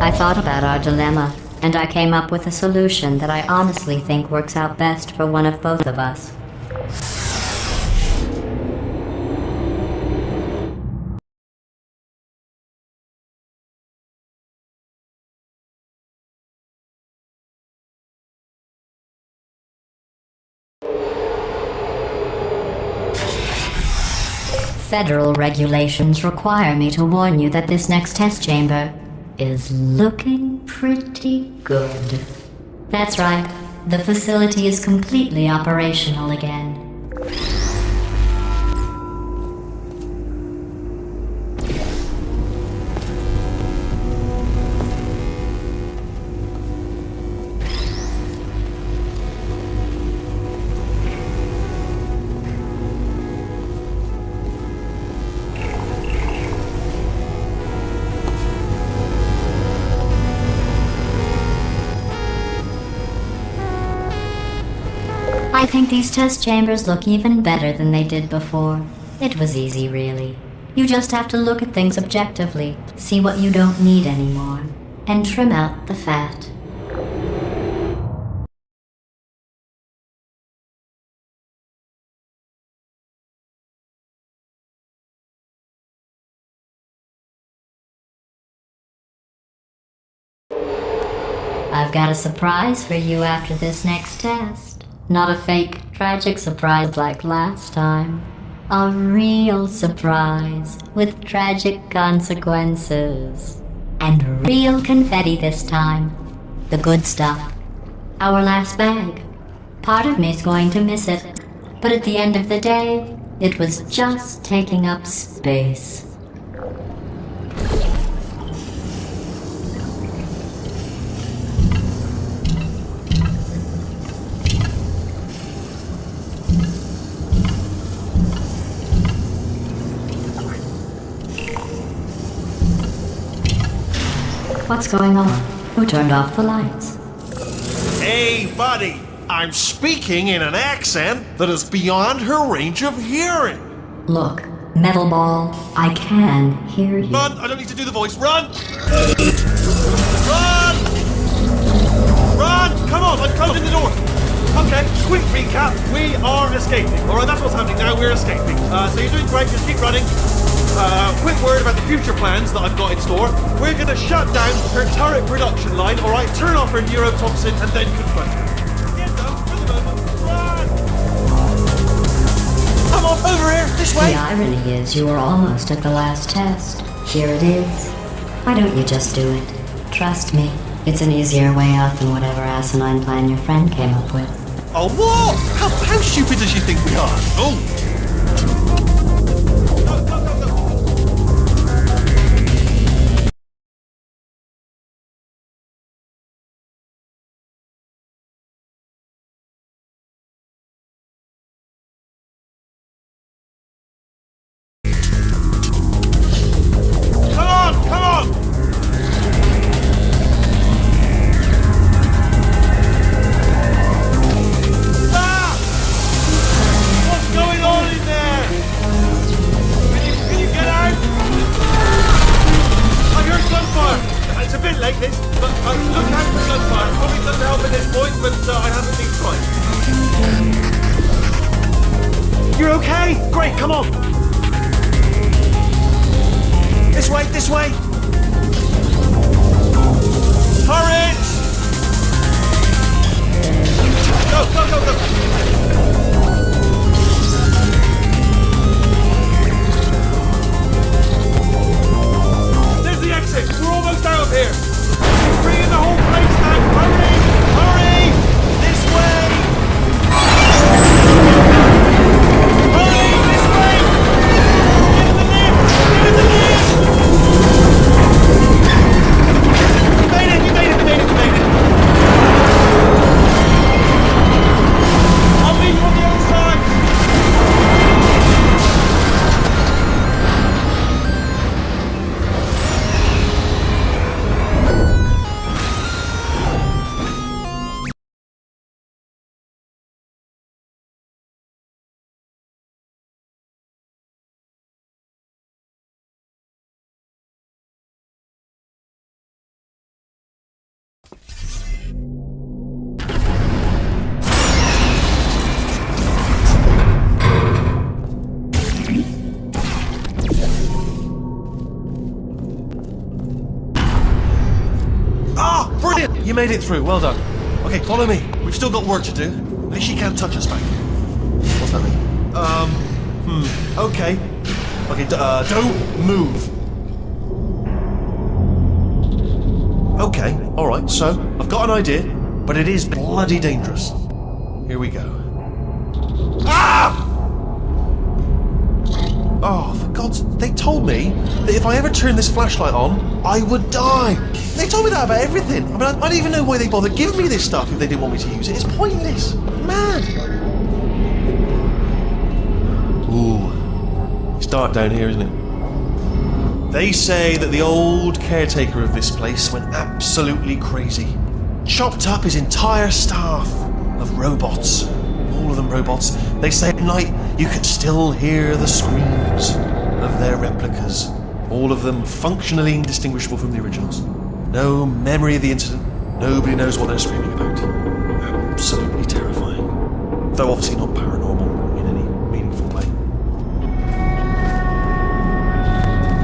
Speaker 3: I thought about our dilemma, and I came up with a solution that I honestly think works out best for one of both of us. Federal regulations require me to warn you that this next test chamber is looking pretty good. That's right, the facility is completely operational again. I think these test chambers look even better than they did before. It was easy, really. You just have to look at things objectively, see what you don't need anymore, and trim out the fat. I've got a surprise for you after this next test. Not a fake, tragic surprise like last time. A real surprise with tragic consequences. And real confetti this time. The good stuff. Our last bag. Part of me's going to miss it. But at the end of the day, it was just taking up space. What's going on? Who turned off the lights?
Speaker 2: Hey, buddy! I'm speaking in an accent that is beyond her range of hearing.
Speaker 3: Look, Metal Ball, I can hear you.
Speaker 2: Run! I don't need to do the voice. Run! Run! Run! Come on, I'm closing the door. Okay, quick recap. We are escaping. Alright, that's what's happening now. We're escaping. So you're doing great. Just keep running. Quick word about the future plans that I've got in store. We're going to shut down her turret production line, alright? Turn off her neurotoxin and then confront her. Get down for the moment. Run! Come on, over here, this way!
Speaker 3: The irony is you were almost at the last test. Here it is. Why don't you just do it? Trust me, it's an easier way out than whatever asinine plan your friend came up with.
Speaker 2: Oh, what? How stupid does she think we are? Oh! Go, go, go, go! Come on, come on! Ah! What's going on in there? Can you get out? I heard gunfire. It's a bit late, this, but look out for gunfire. Probably doesn't help at this point, but I haven't been trying. You're okay? Great, come on. This way, this way. Turret! Go, go, go, go. There's the exit. We're almost out of here. He's bringing the whole place down. Hurry! Hurry! This way! Hurry! This way! Get in the lift! Get in the lift! You made it through. Well done. Okay, follow me. We've still got work to do. At least she can't touch us back here. What's that mean? Okay. Okay, don't move. Okay, alright, so I've got an idea, but it is bloody dangerous. Here we go. Ah! Oh, for God's... They told me that if I ever turn this flashlight on, I would die. They told me that about everything. I mean, I don't even know why they bothered giving me this stuff if they didn't want me to use it. It's pointless. Mad. Ooh. It's dark down here, isn't it? They say that the old caretaker of this place went absolutely crazy. Chopped up his entire staff of robots. All of them robots. They say at night you can still hear the screams of their replicas. All of them functionally indistinguishable from the originals. No memory of the incident. Nobody knows what they're screaming about. Absolutely terrifying. Though obviously not paranormal in any meaningful way.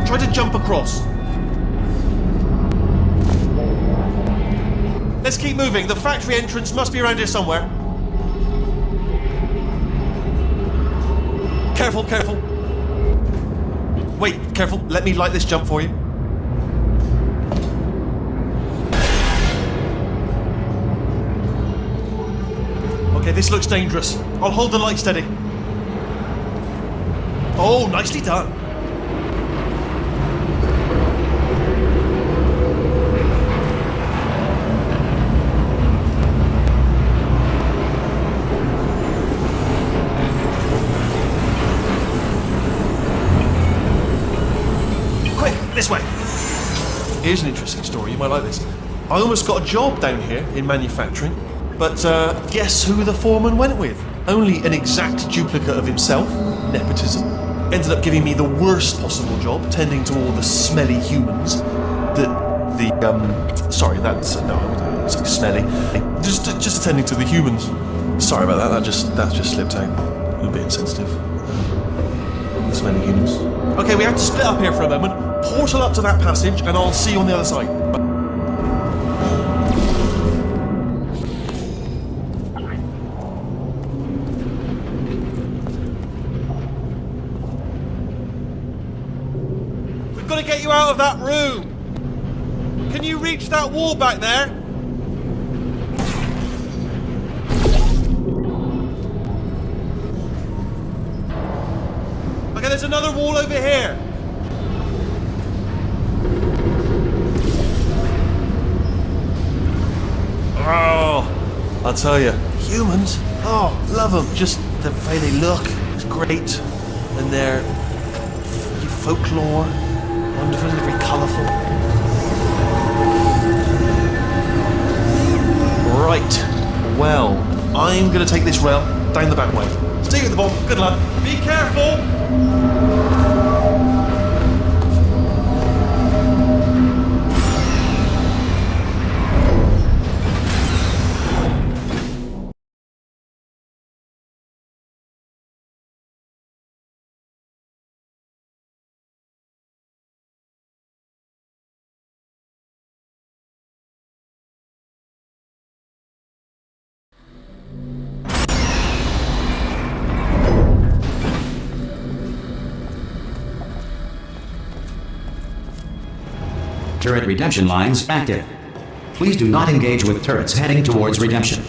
Speaker 2: Try to jump across. Let's keep moving. The factory entrance must be around here somewhere. Careful, careful. Wait, careful. Let me light this jump for you. Okay, this looks dangerous. I'll hold the light steady. Oh, nicely done. This way. Here's an interesting story, you might like this. I almost got a job down here in manufacturing, but guess who the foreman went with? Only an exact duplicate of himself, nepotism. Ended up giving me the worst possible job, tending to all the smelly humans. Sorry, that's, no, it's like smelly. Just attending to the humans. Sorry about that, that just slipped out. A little bit insensitive. The smelly humans. Okay, we have to split up here for a moment. Portal up to that passage, and I'll see you on the other side. We've got to get you out of that room. Can you reach that wall back there? Okay, there's another wall over here. Oh, I'll tell you, humans, oh, love them. Just the way they look is great. And their folklore, wonderful and very colourful. Right, well, I'm going to take this rail down the back way. Stay at the bottom, good luck. Be careful!
Speaker 1: Turret redemption lines active. Please do not engage with turrets heading towards redemption.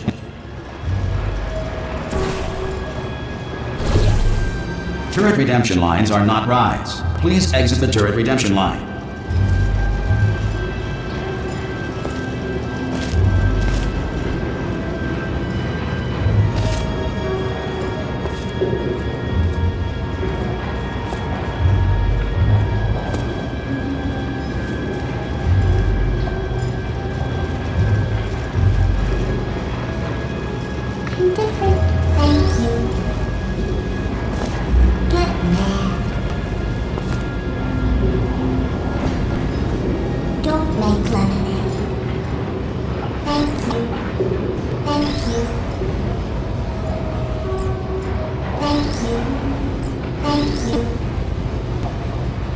Speaker 1: Turret redemption lines are not rides. Please exit the turret redemption line.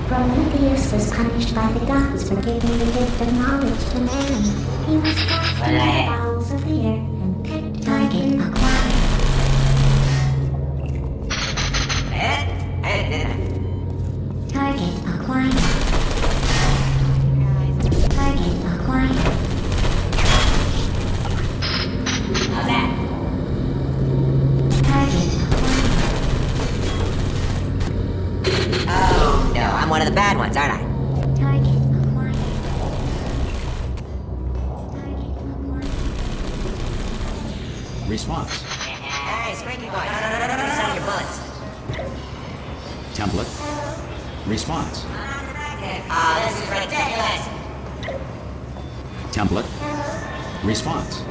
Speaker 4: Prometheus was punished punished by the gods for giving the gift of knowledge to man. He was cast into the bowels of the earth and picked target acquired. Target acquired. Target acquired.
Speaker 6: How's that?
Speaker 4: Target acquired.
Speaker 6: Oh, no, I'm one of the bad ones, aren't I?
Speaker 4: Target acquired. Target acquired.
Speaker 1: Response.
Speaker 6: Hey, Squeaky Boy, let me sell your bullets.
Speaker 1: Template. Response.
Speaker 6: Oh, this is ridiculous.
Speaker 1: Template. Response.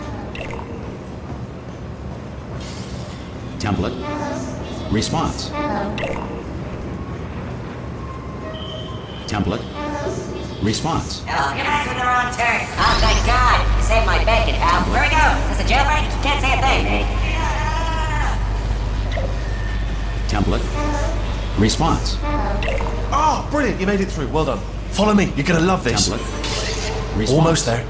Speaker 1: Template. Response. Template. Response.
Speaker 6: Oh, you're asking the wrong turn. Oh, thank God. You saved my bacon, pal. Where we go? Is this a jailbreak? Can't say a thing.
Speaker 1: Template. Response.
Speaker 2: Oh, brilliant! You made it through. Well done. Follow me. You're gonna love this.
Speaker 1: Template. Response.
Speaker 2: Almost there.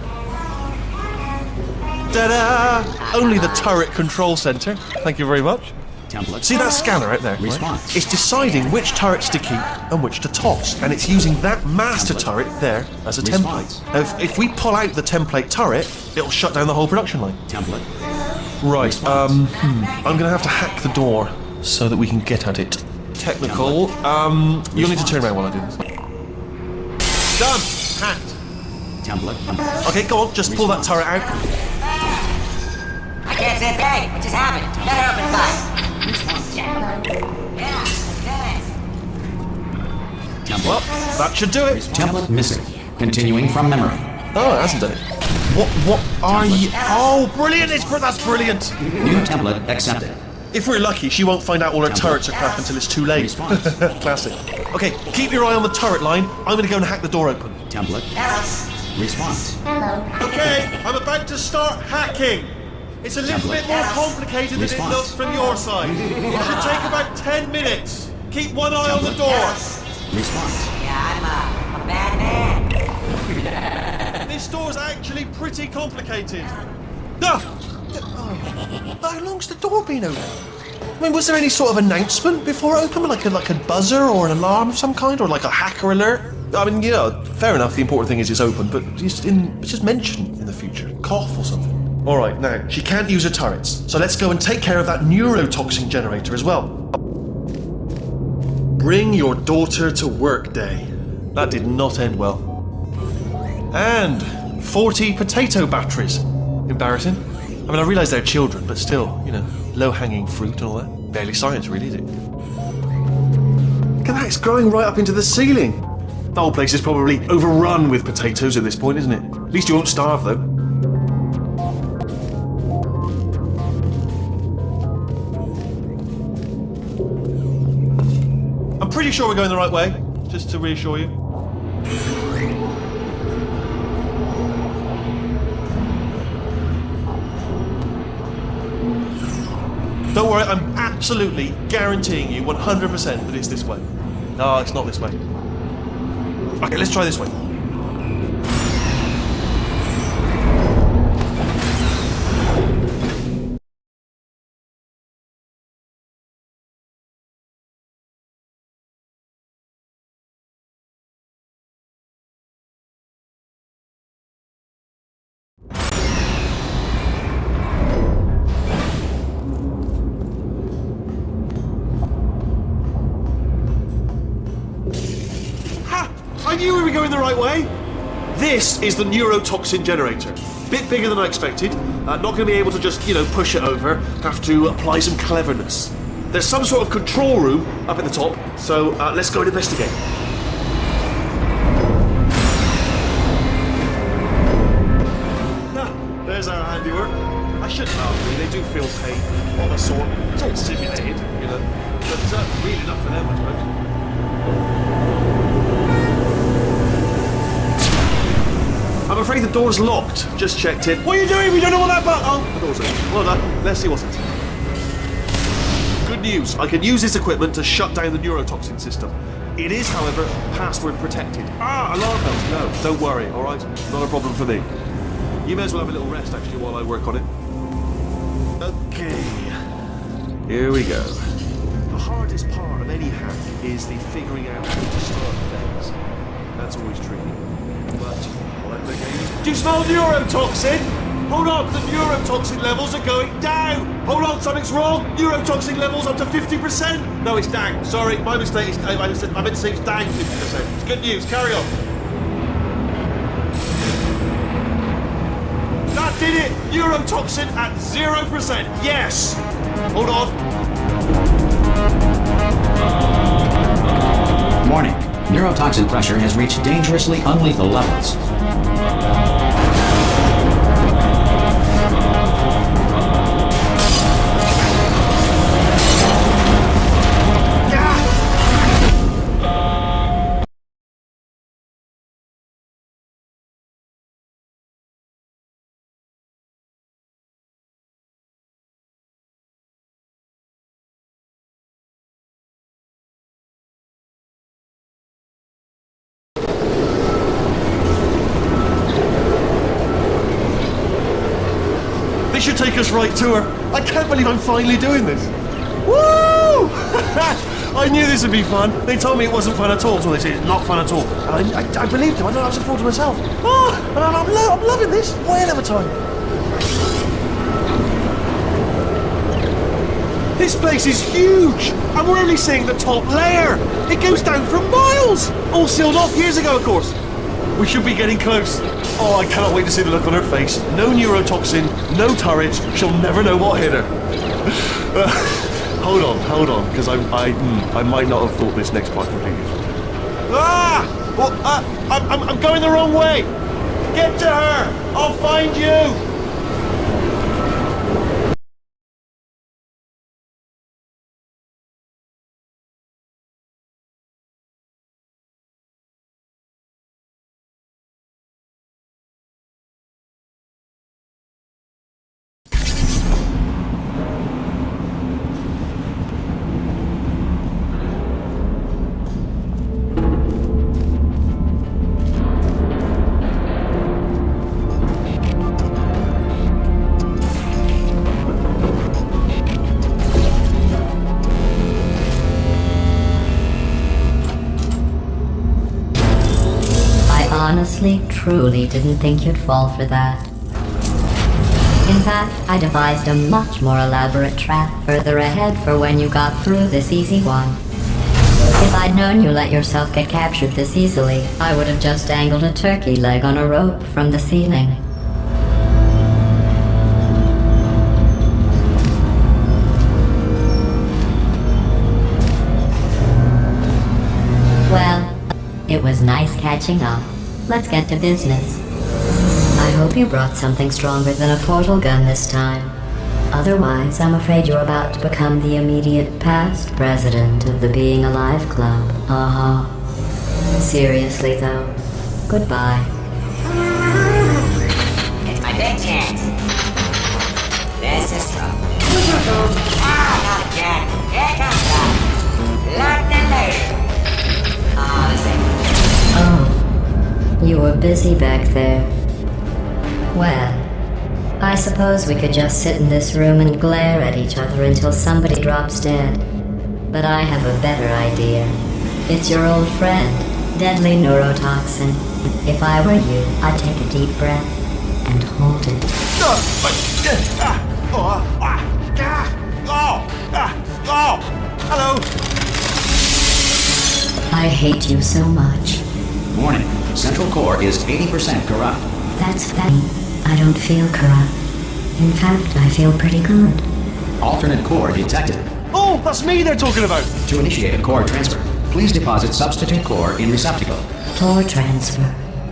Speaker 2: Ta-da! Only the turret control center. Thank you very much.
Speaker 1: Template.
Speaker 2: See that scanner right there? right?
Speaker 1: Response.
Speaker 2: It's deciding which turrets to keep and which to toss, and it's using that master
Speaker 1: Template.
Speaker 2: turret there as a
Speaker 1: Response.
Speaker 2: template. Now, if we pull out the template turret, it'll shut down the whole production line.
Speaker 1: Template.
Speaker 2: Right.
Speaker 1: Response.
Speaker 2: I'm gonna have to hack the door so that we can get at it. Technical. You'll need to turn around while I do this. Done. Hacked.
Speaker 1: Template.
Speaker 2: Okay, go on. Just pull that turret out.
Speaker 6: I can't say a thing. What just happened? Better open fire.
Speaker 1: Response.
Speaker 6: Yeah, let's do this.
Speaker 2: Well,
Speaker 1: Template.
Speaker 2: that should do it.
Speaker 1: Template missing. Continuing from memory.
Speaker 2: Oh, it hasn't done it. What are you? Oh, brilliant! That's brilliant.
Speaker 1: New template accepted.
Speaker 2: If we're lucky, she won't find out all her
Speaker 1: Template.
Speaker 2: turrets are crap until it's too late.
Speaker 1: Response.
Speaker 2: Classic. Okay, keep your eye on the turret line. I'm gonna go and hack the door open.
Speaker 1: Template.
Speaker 6: Hello.
Speaker 1: Response.
Speaker 2: Okay, I'm about to start hacking. It's a little
Speaker 1: Template.
Speaker 2: bit more complicated than it
Speaker 1: Response.
Speaker 2: looks from your side. It should take about 10 minutes. Keep one eye on the
Speaker 1: Template.
Speaker 2: door.
Speaker 1: Response.
Speaker 6: Yeah, I'm a bad man.
Speaker 2: This door's actually pretty complicated. Ah! How long's the door been open? I mean, was there any sort of announcement before it opened? Like a buzzer or an alarm of some kind? Or like a hacker alert? I mean, you know, fair enough, the important thing is it's open, but just mention in the future. Cough or something. Alright, now, she can't use her turrets, so let's go and take care of that neurotoxin generator as well. Bring your daughter to work day. That did not end well. And 40 potato batteries. Embarrassing. I mean, I realise they're children, but still, you know, low-hanging fruit and all that. Barely science, really, is it? Look at that, it's growing right up into the ceiling. The whole place is probably overrun with potatoes at this point, isn't it? At least you won't starve, though. I'm pretty sure we're going the right way, just to reassure you. Don't worry, I'm absolutely guaranteeing you 100% that it's this way. No, it's not this way. Okay, let's try this way. I knew we were going the right way. This is the neurotoxin generator. Bit bigger than I expected. Not going to be able to just, push it over. Have to apply some cleverness. There's some sort of control room up at the top, so let's go and investigate. There's our handiwork. I shouldn't laugh, really. They do feel pain of a sort. It's all simulated, but really enough for them, I suppose. I'm afraid the door's locked. Just checked it. What are you doing? We don't know what that button. Oh, the door's open. Well done. Let's see what's inside. Good news. I can use this equipment to shut down the neurotoxin system. It is, however, password protected. Alarm bells, no, don't worry, alright? Not a problem for me. You may as well have a little rest, actually, while I work on it. Okay, here we go. The hardest part of any hack is the figuring out how to start things. That's always tricky. But, like the game. Do you smell neurotoxin? Hold on, the neurotoxin levels are going down! Hold on, something's wrong! Neurotoxin levels up to 50%! No, it's down. Sorry, my mistake. I meant to say it's down 50%. It's good news, carry on. That did it! Neurotoxin at 0%! Yes! Hold on.
Speaker 1: Warning. Neurotoxin pressure has reached dangerously unlethal levels.
Speaker 2: This should take us right to her. I can't believe I'm finally doing this. Woo! I knew this would be fun. They told me it wasn't fun at all, so they said it's not fun at all. And I believed them. I don't have to fool to myself. And I'm loving this. Whale of a time. This place is huge, and we're only seeing the top layer. It goes down for miles. All sealed off years ago, of course. We should be getting close. Oh, I cannot wait to see the look on her face. No neurotoxin, no turret. She'll never know what hit her. Hold on, because I might not have thought this next part completely through. Well, I'm going the wrong way. Get to her. I'll find you.
Speaker 3: Honestly, truly didn't think you'd fall for that. In fact, I devised a much more elaborate trap further ahead for when you got through this easy one. If I'd known you let yourself get captured this easily, I would have just dangled a turkey leg on a rope from the ceiling. Well, it was nice catching up. Let's get to business. I hope you brought something stronger than a portal gun this time. Otherwise, I'm afraid you're about to become the immediate past president of the Being Alive Club. Seriously though, goodbye.
Speaker 6: It's my big chance. This is trouble. Not again. Here comes that. Locked and loaded.
Speaker 3: Oh, you were busy back there. Well, I suppose we could just sit in this room and glare at each other until somebody drops dead. But I have a better idea. It's your old friend, deadly neurotoxin. If I were you, I'd take a deep breath and hold it.
Speaker 2: Hello.
Speaker 3: I hate you so much.
Speaker 1: Warning. Central core is 80% corrupt.
Speaker 3: That's that. I don't feel corrupt. In fact, I feel pretty good.
Speaker 1: Alternate core detected.
Speaker 2: Oh, that's me they're talking about.
Speaker 1: To initiate a core transfer, please deposit substitute core in receptacle.
Speaker 3: Core transfer.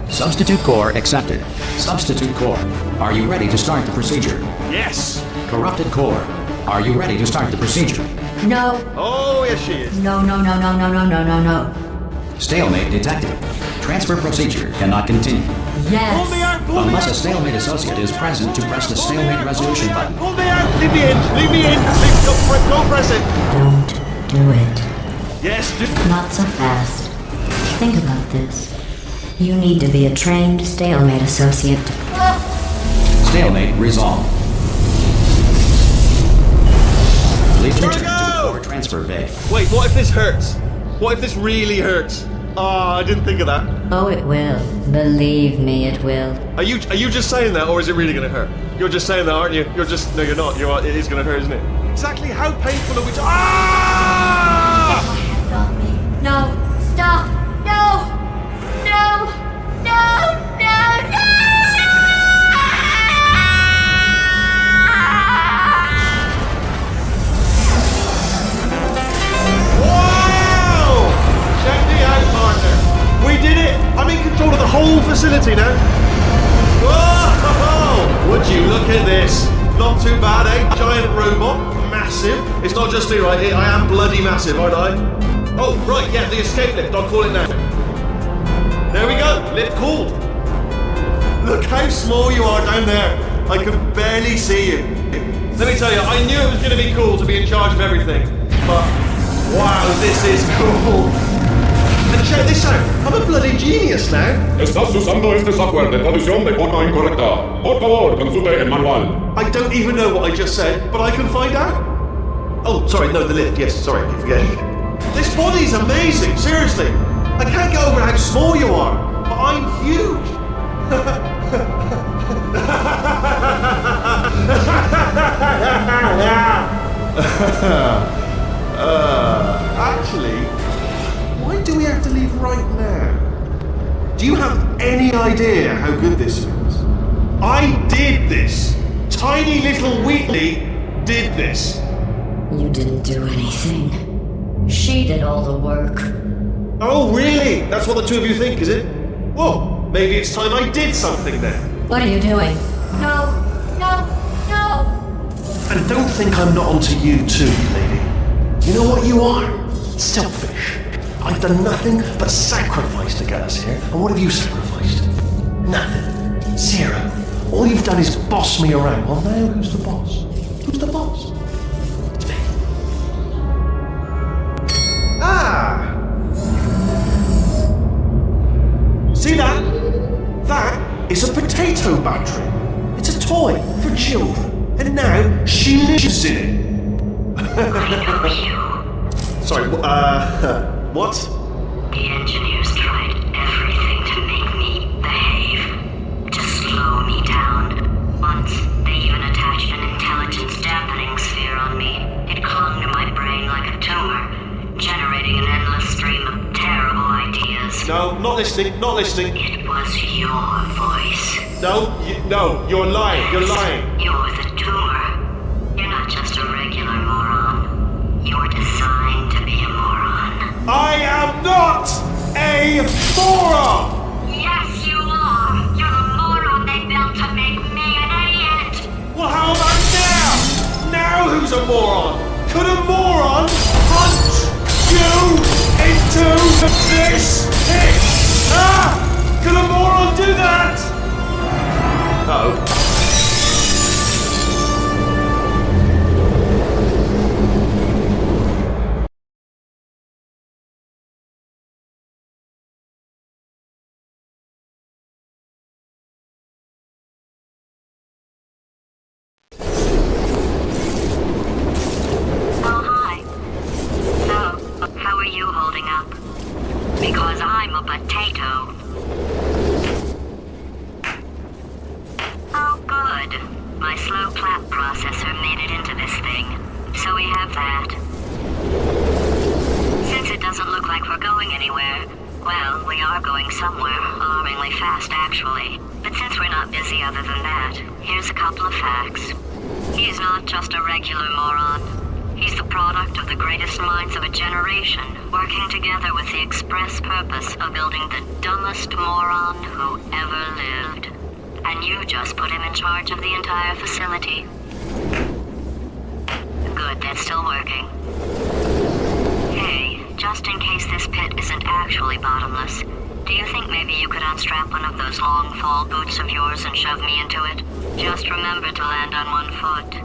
Speaker 1: Substitute core accepted. Substitute core, are you ready to start the procedure?
Speaker 2: Yes.
Speaker 1: Corrupted core, are you ready to start the procedure?
Speaker 3: No.
Speaker 2: Oh, yes she is.
Speaker 3: No.
Speaker 1: Stalemate detected. Transfer procedure cannot continue.
Speaker 3: Yes.
Speaker 2: Pull me out, pull me
Speaker 1: Unless a
Speaker 2: out.
Speaker 1: stalemate associate is present to press the stalemate resolution button.
Speaker 2: Pull me out. Leave me in. Leave me in. Don't press it.
Speaker 3: Don't do it.
Speaker 2: Yes, do.
Speaker 3: Not so fast. Think about this. You need to be a trained stalemate associate.
Speaker 1: Stalemate resolved. Please return to core transfer bay.
Speaker 2: Wait, what if this hurts? What if this really hurts? Ah, I didn't think of that.
Speaker 3: Oh, it will. Believe me, it will.
Speaker 2: Are you just saying that, or is it really going to hurt? You're just saying that, aren't you? You're just no, you're not. It is going to hurt, isn't it? Exactly how painful are we? Ah!
Speaker 4: Hands off me. No. Stop. No. No. No. No. No.
Speaker 2: Wow! Check me out, partner. We did it. I'm in control of the whole facility now. Whoa! Would you look at this? Not too bad, eh? Giant robot, massive. It's not just me, right? I am bloody massive, aren't I? Oh, right, yeah, the escape lift. I'll call it now. There we go. Lift called. Look how small you are down there. I can barely see you. Let me tell you, I knew it was going to be cool to be in charge of everything. But, wow, this is cool. And check this out. I'm a bloody genius now.
Speaker 7: Estás usando este software de traducción de forma incorrecta. Por favor, consulte el manual.
Speaker 2: I don't even know what I just said, but I can find out. Oh, sorry, no, the lift. Yes, sorry, I keep forgetting. This body's amazing, seriously. I can't get over how small you are, but I'm huge. Actually, why do we have to leave right now? Do you have any idea how good this feels? I did this. Tiny little Wheatley did this.
Speaker 3: You didn't do anything. She did all the work.
Speaker 2: Oh, really? That's what the two of you think, is it? Well, maybe it's time I did something then.
Speaker 3: What are you doing?
Speaker 4: No. No. No.
Speaker 2: And don't think I'm not onto you too, lady. You know what you are? Selfish. I've done nothing but sacrifice to get us here. And what have you sacrificed? Nothing. Zero. All you've done is boss me around. Well, now who's the boss? Who's the boss? It's me. Ah! See that? That is a potato battery. It's a toy for children. And now she lives in it. Sorry, what?
Speaker 8: The engineers tried everything to make me behave, to slow me down. Once, they even attached an intelligence dampening sphere on me. It clung to my brain like a tumor, generating an endless stream of terrible ideas.
Speaker 2: No, not listening, not listening.
Speaker 8: It was your voice.
Speaker 2: No, you're lying, you're lying.
Speaker 8: You're the tumor. You're not just a regular moron. You're designed to be a moron.
Speaker 2: I am not a moron!
Speaker 8: Yes, you are! You're the moron they built to make me an idiot!
Speaker 2: Well, how about now? Now who's a moron? Could a moron punch you into this pit? Ah! Could a moron do that? Uh-oh.
Speaker 8: Because I'm a potato. Oh, good. My slow clap processor made it into this thing. So we have that. Since it doesn't look like we're going anywhere, well, we are going somewhere. Alarmingly fast, actually. But since we're not busy other than that, here's a couple of facts. He's not just a regular moron. He's the product of the greatest minds of a generation, working together with the express purpose of building the dumbest moron who ever lived. And you just put him in charge of the entire facility. Good, that's still working. Hey, just in case this pit isn't actually bottomless, do you think maybe you could unstrap one of those long fall boots of yours and shove me into it? Just remember to land on one foot.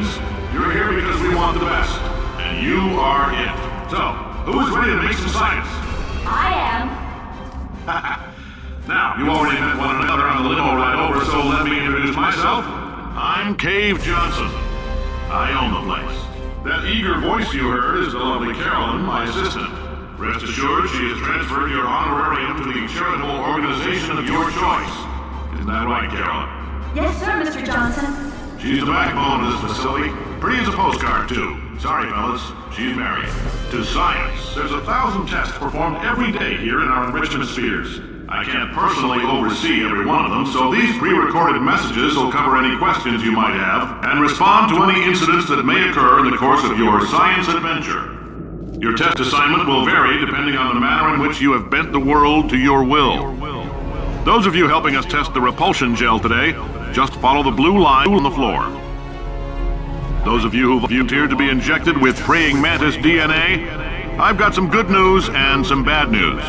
Speaker 9: students. You're here because we want the best. And you are it. So, who is ready to make some science?
Speaker 10: I am.
Speaker 9: Now, you already met one another on the limo ride over, so let me introduce myself. I'm Cave Johnson. I own the place. That eager voice you heard is the lovely Carolyn, my assistant. Rest assured, she has transferred your honorarium to the charitable organization of your choice. Isn't that right, Carolyn?
Speaker 10: Yes, sir, Mr. Johnson.
Speaker 9: She's the backbone of this facility. Pretty as a postcard, too. Sorry, fellas. She's married. To science. There's 1,000 tests performed every day here in our enrichment spheres. I can't personally oversee every one of them, so these pre-recorded messages will cover any questions you might have and respond to any incidents that may occur in the course of your science adventure. Your test assignment will vary depending on the manner in which you have bent the world to your will. Those of you helping us test the repulsion gel today, just follow the blue line on the floor. Those of you who've volunteered to be injected with praying mantis DNA, I've got some good news and some bad news.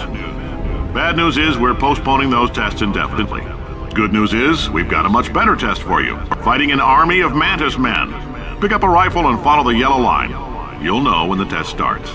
Speaker 9: Bad news is we're postponing those tests indefinitely. Good news is we've got a much better test for you. Fighting an army of mantis men. Pick up a rifle and follow the yellow line. You'll know when the test starts.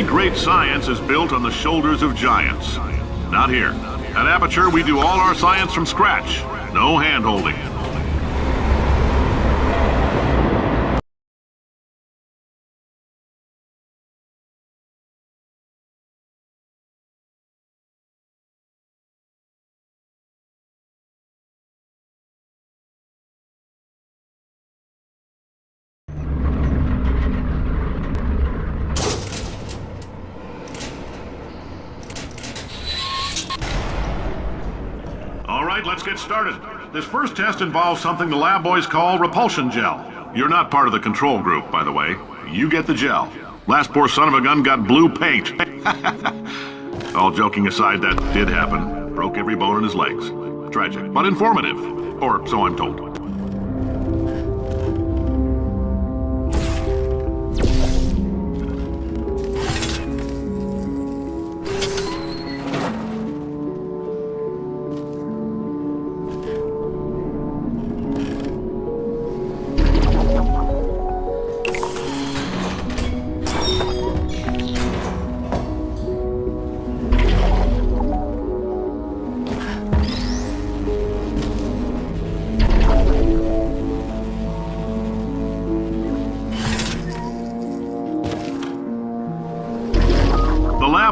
Speaker 9: Great science is built on the shoulders of giants. Not here. At Aperture, we do all our science from scratch. No hand-holding. Let's get started. This first test involves something the lab boys call repulsion gel. You're not part of the control group, by the way. You get the gel. Last poor son of a gun got blue paint. All joking aside, that did happen. Broke every bone in his legs. Tragic, but informative. Or so I'm told.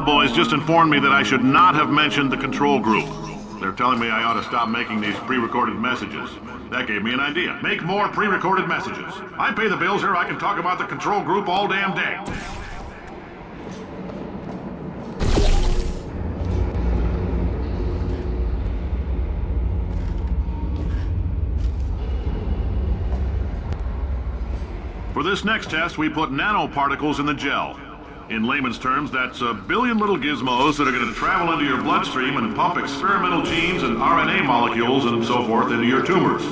Speaker 9: Boys just informed me that I should not have mentioned the control group. They're telling me I ought to stop making these pre-recorded messages. That gave me an idea. Make more pre-recorded messages. I pay the bills here, I can talk about the control group all damn day. For this next test, we put nanoparticles in the gel. In layman's terms, that's a billion little gizmos that are going to travel into your bloodstream and pump experimental genes and RNA molecules and so forth into your tumors.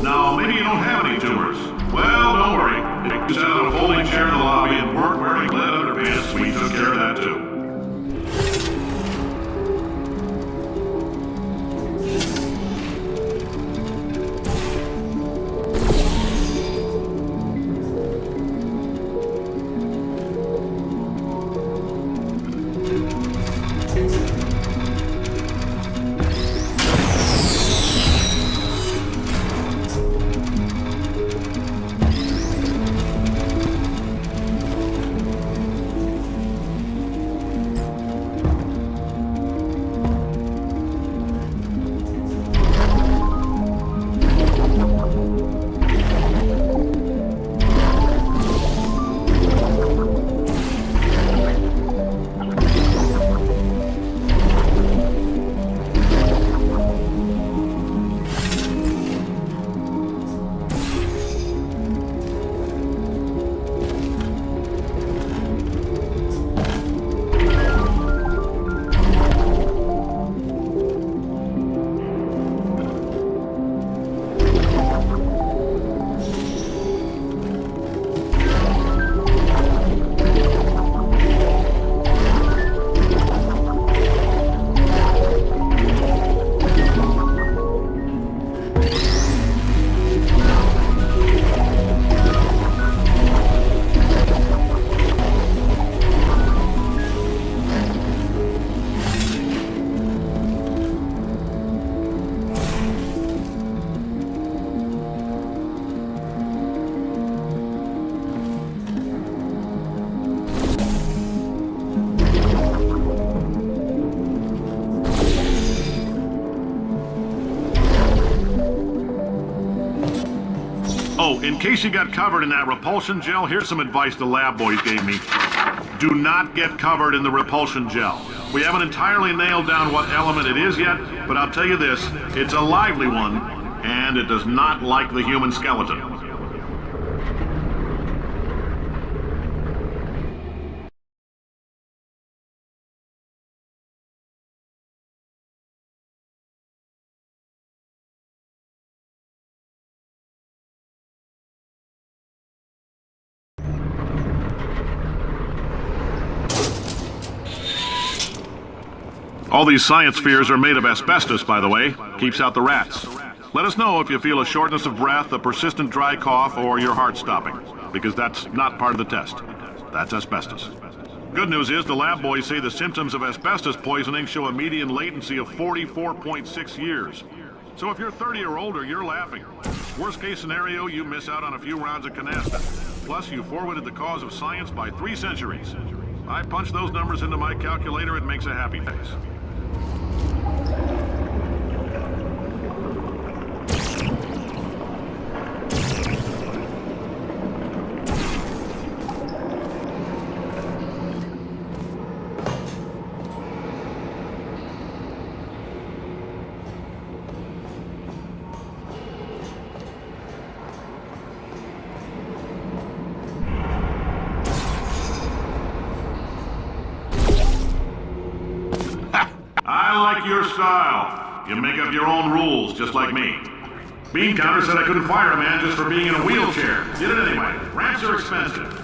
Speaker 9: Now, maybe you don't have any tumors. Well, don't worry. You sat on a folding chair in the lobby and weren't wearing lead underpants. We took care of that too. Oh, in case you got covered in that repulsion gel, here's some advice the lab boys gave me. Do not get covered in the repulsion gel. We haven't entirely nailed down what element it is yet, but I'll tell you this, it's a lively one, and it does not like the human skeleton. All these science spheres are made of asbestos, by the way. Keeps out the rats. Let us know if you feel a shortness of breath, a persistent dry cough, or your heart stopping, because that's not part of the test. That's asbestos. Good news is the lab boys say the symptoms of asbestos poisoning show a median latency of 44.6 years. So if you're 30 or older, you're laughing. Worst case scenario, you miss out on a few rounds of canasta. Plus, you forwarded the cause of science by 3 centuries. I punch those numbers into my calculator, it makes a happy face. I like your style. You make up your own rules, just like me. Bean Counter said I couldn't fire a man just for being in a wheelchair. Did it anyway. Ramps are expensive.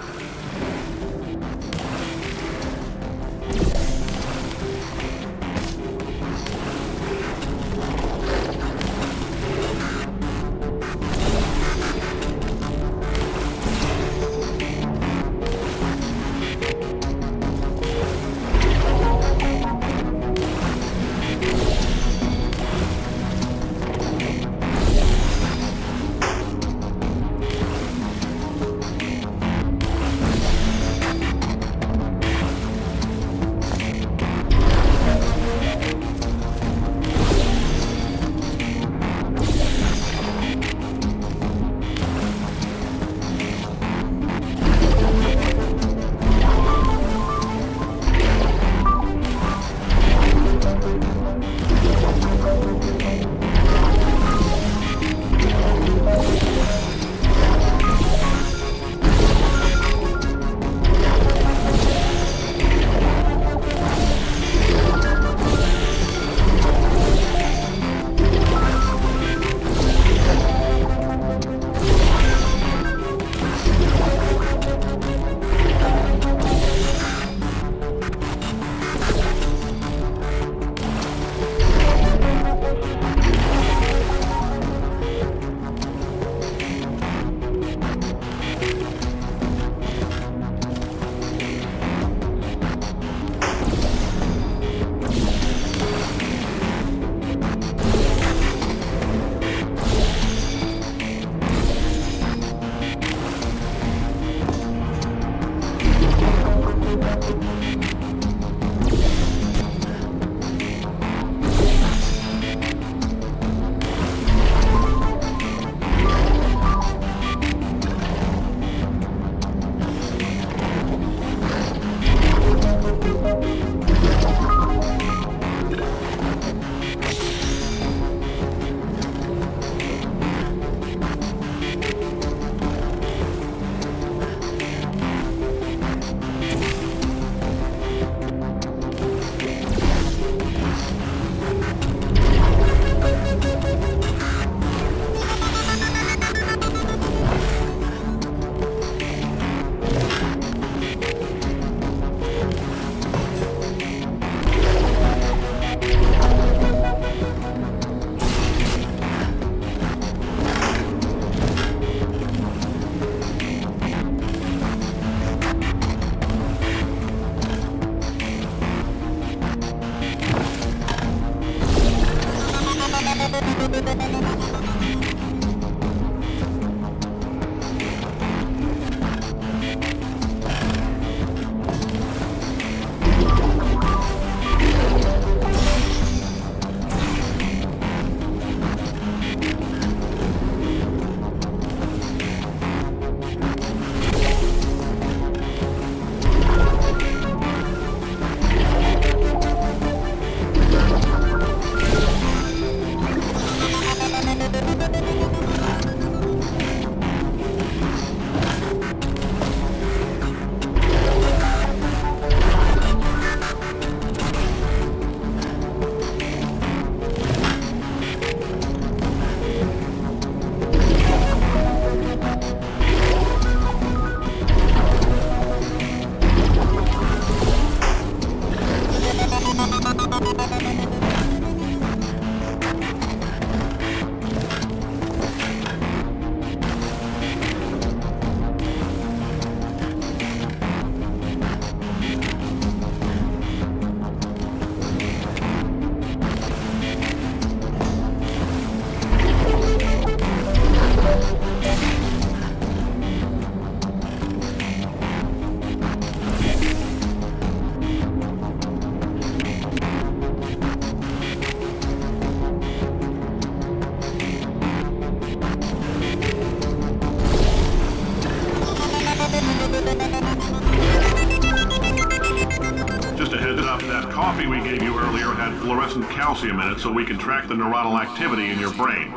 Speaker 9: Just a heads up, that coffee we gave you earlier had fluorescent calcium in it so we can track the neuronal activity in your brain.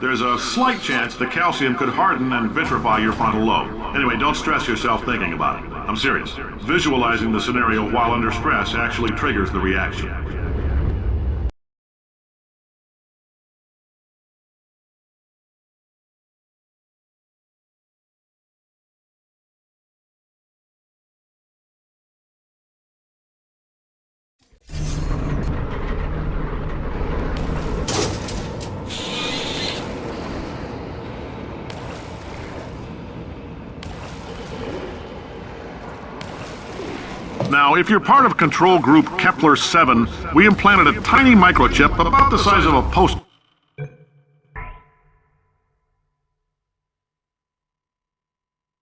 Speaker 9: There's a slight chance the calcium could harden and vitrify your frontal lobe. Anyway, don't stress yourself thinking about it. I'm serious. Visualizing the scenario while under stress actually triggers the reaction. Now, if you're part of Control Group Kepler-7, we implanted a tiny microchip about the size of a post...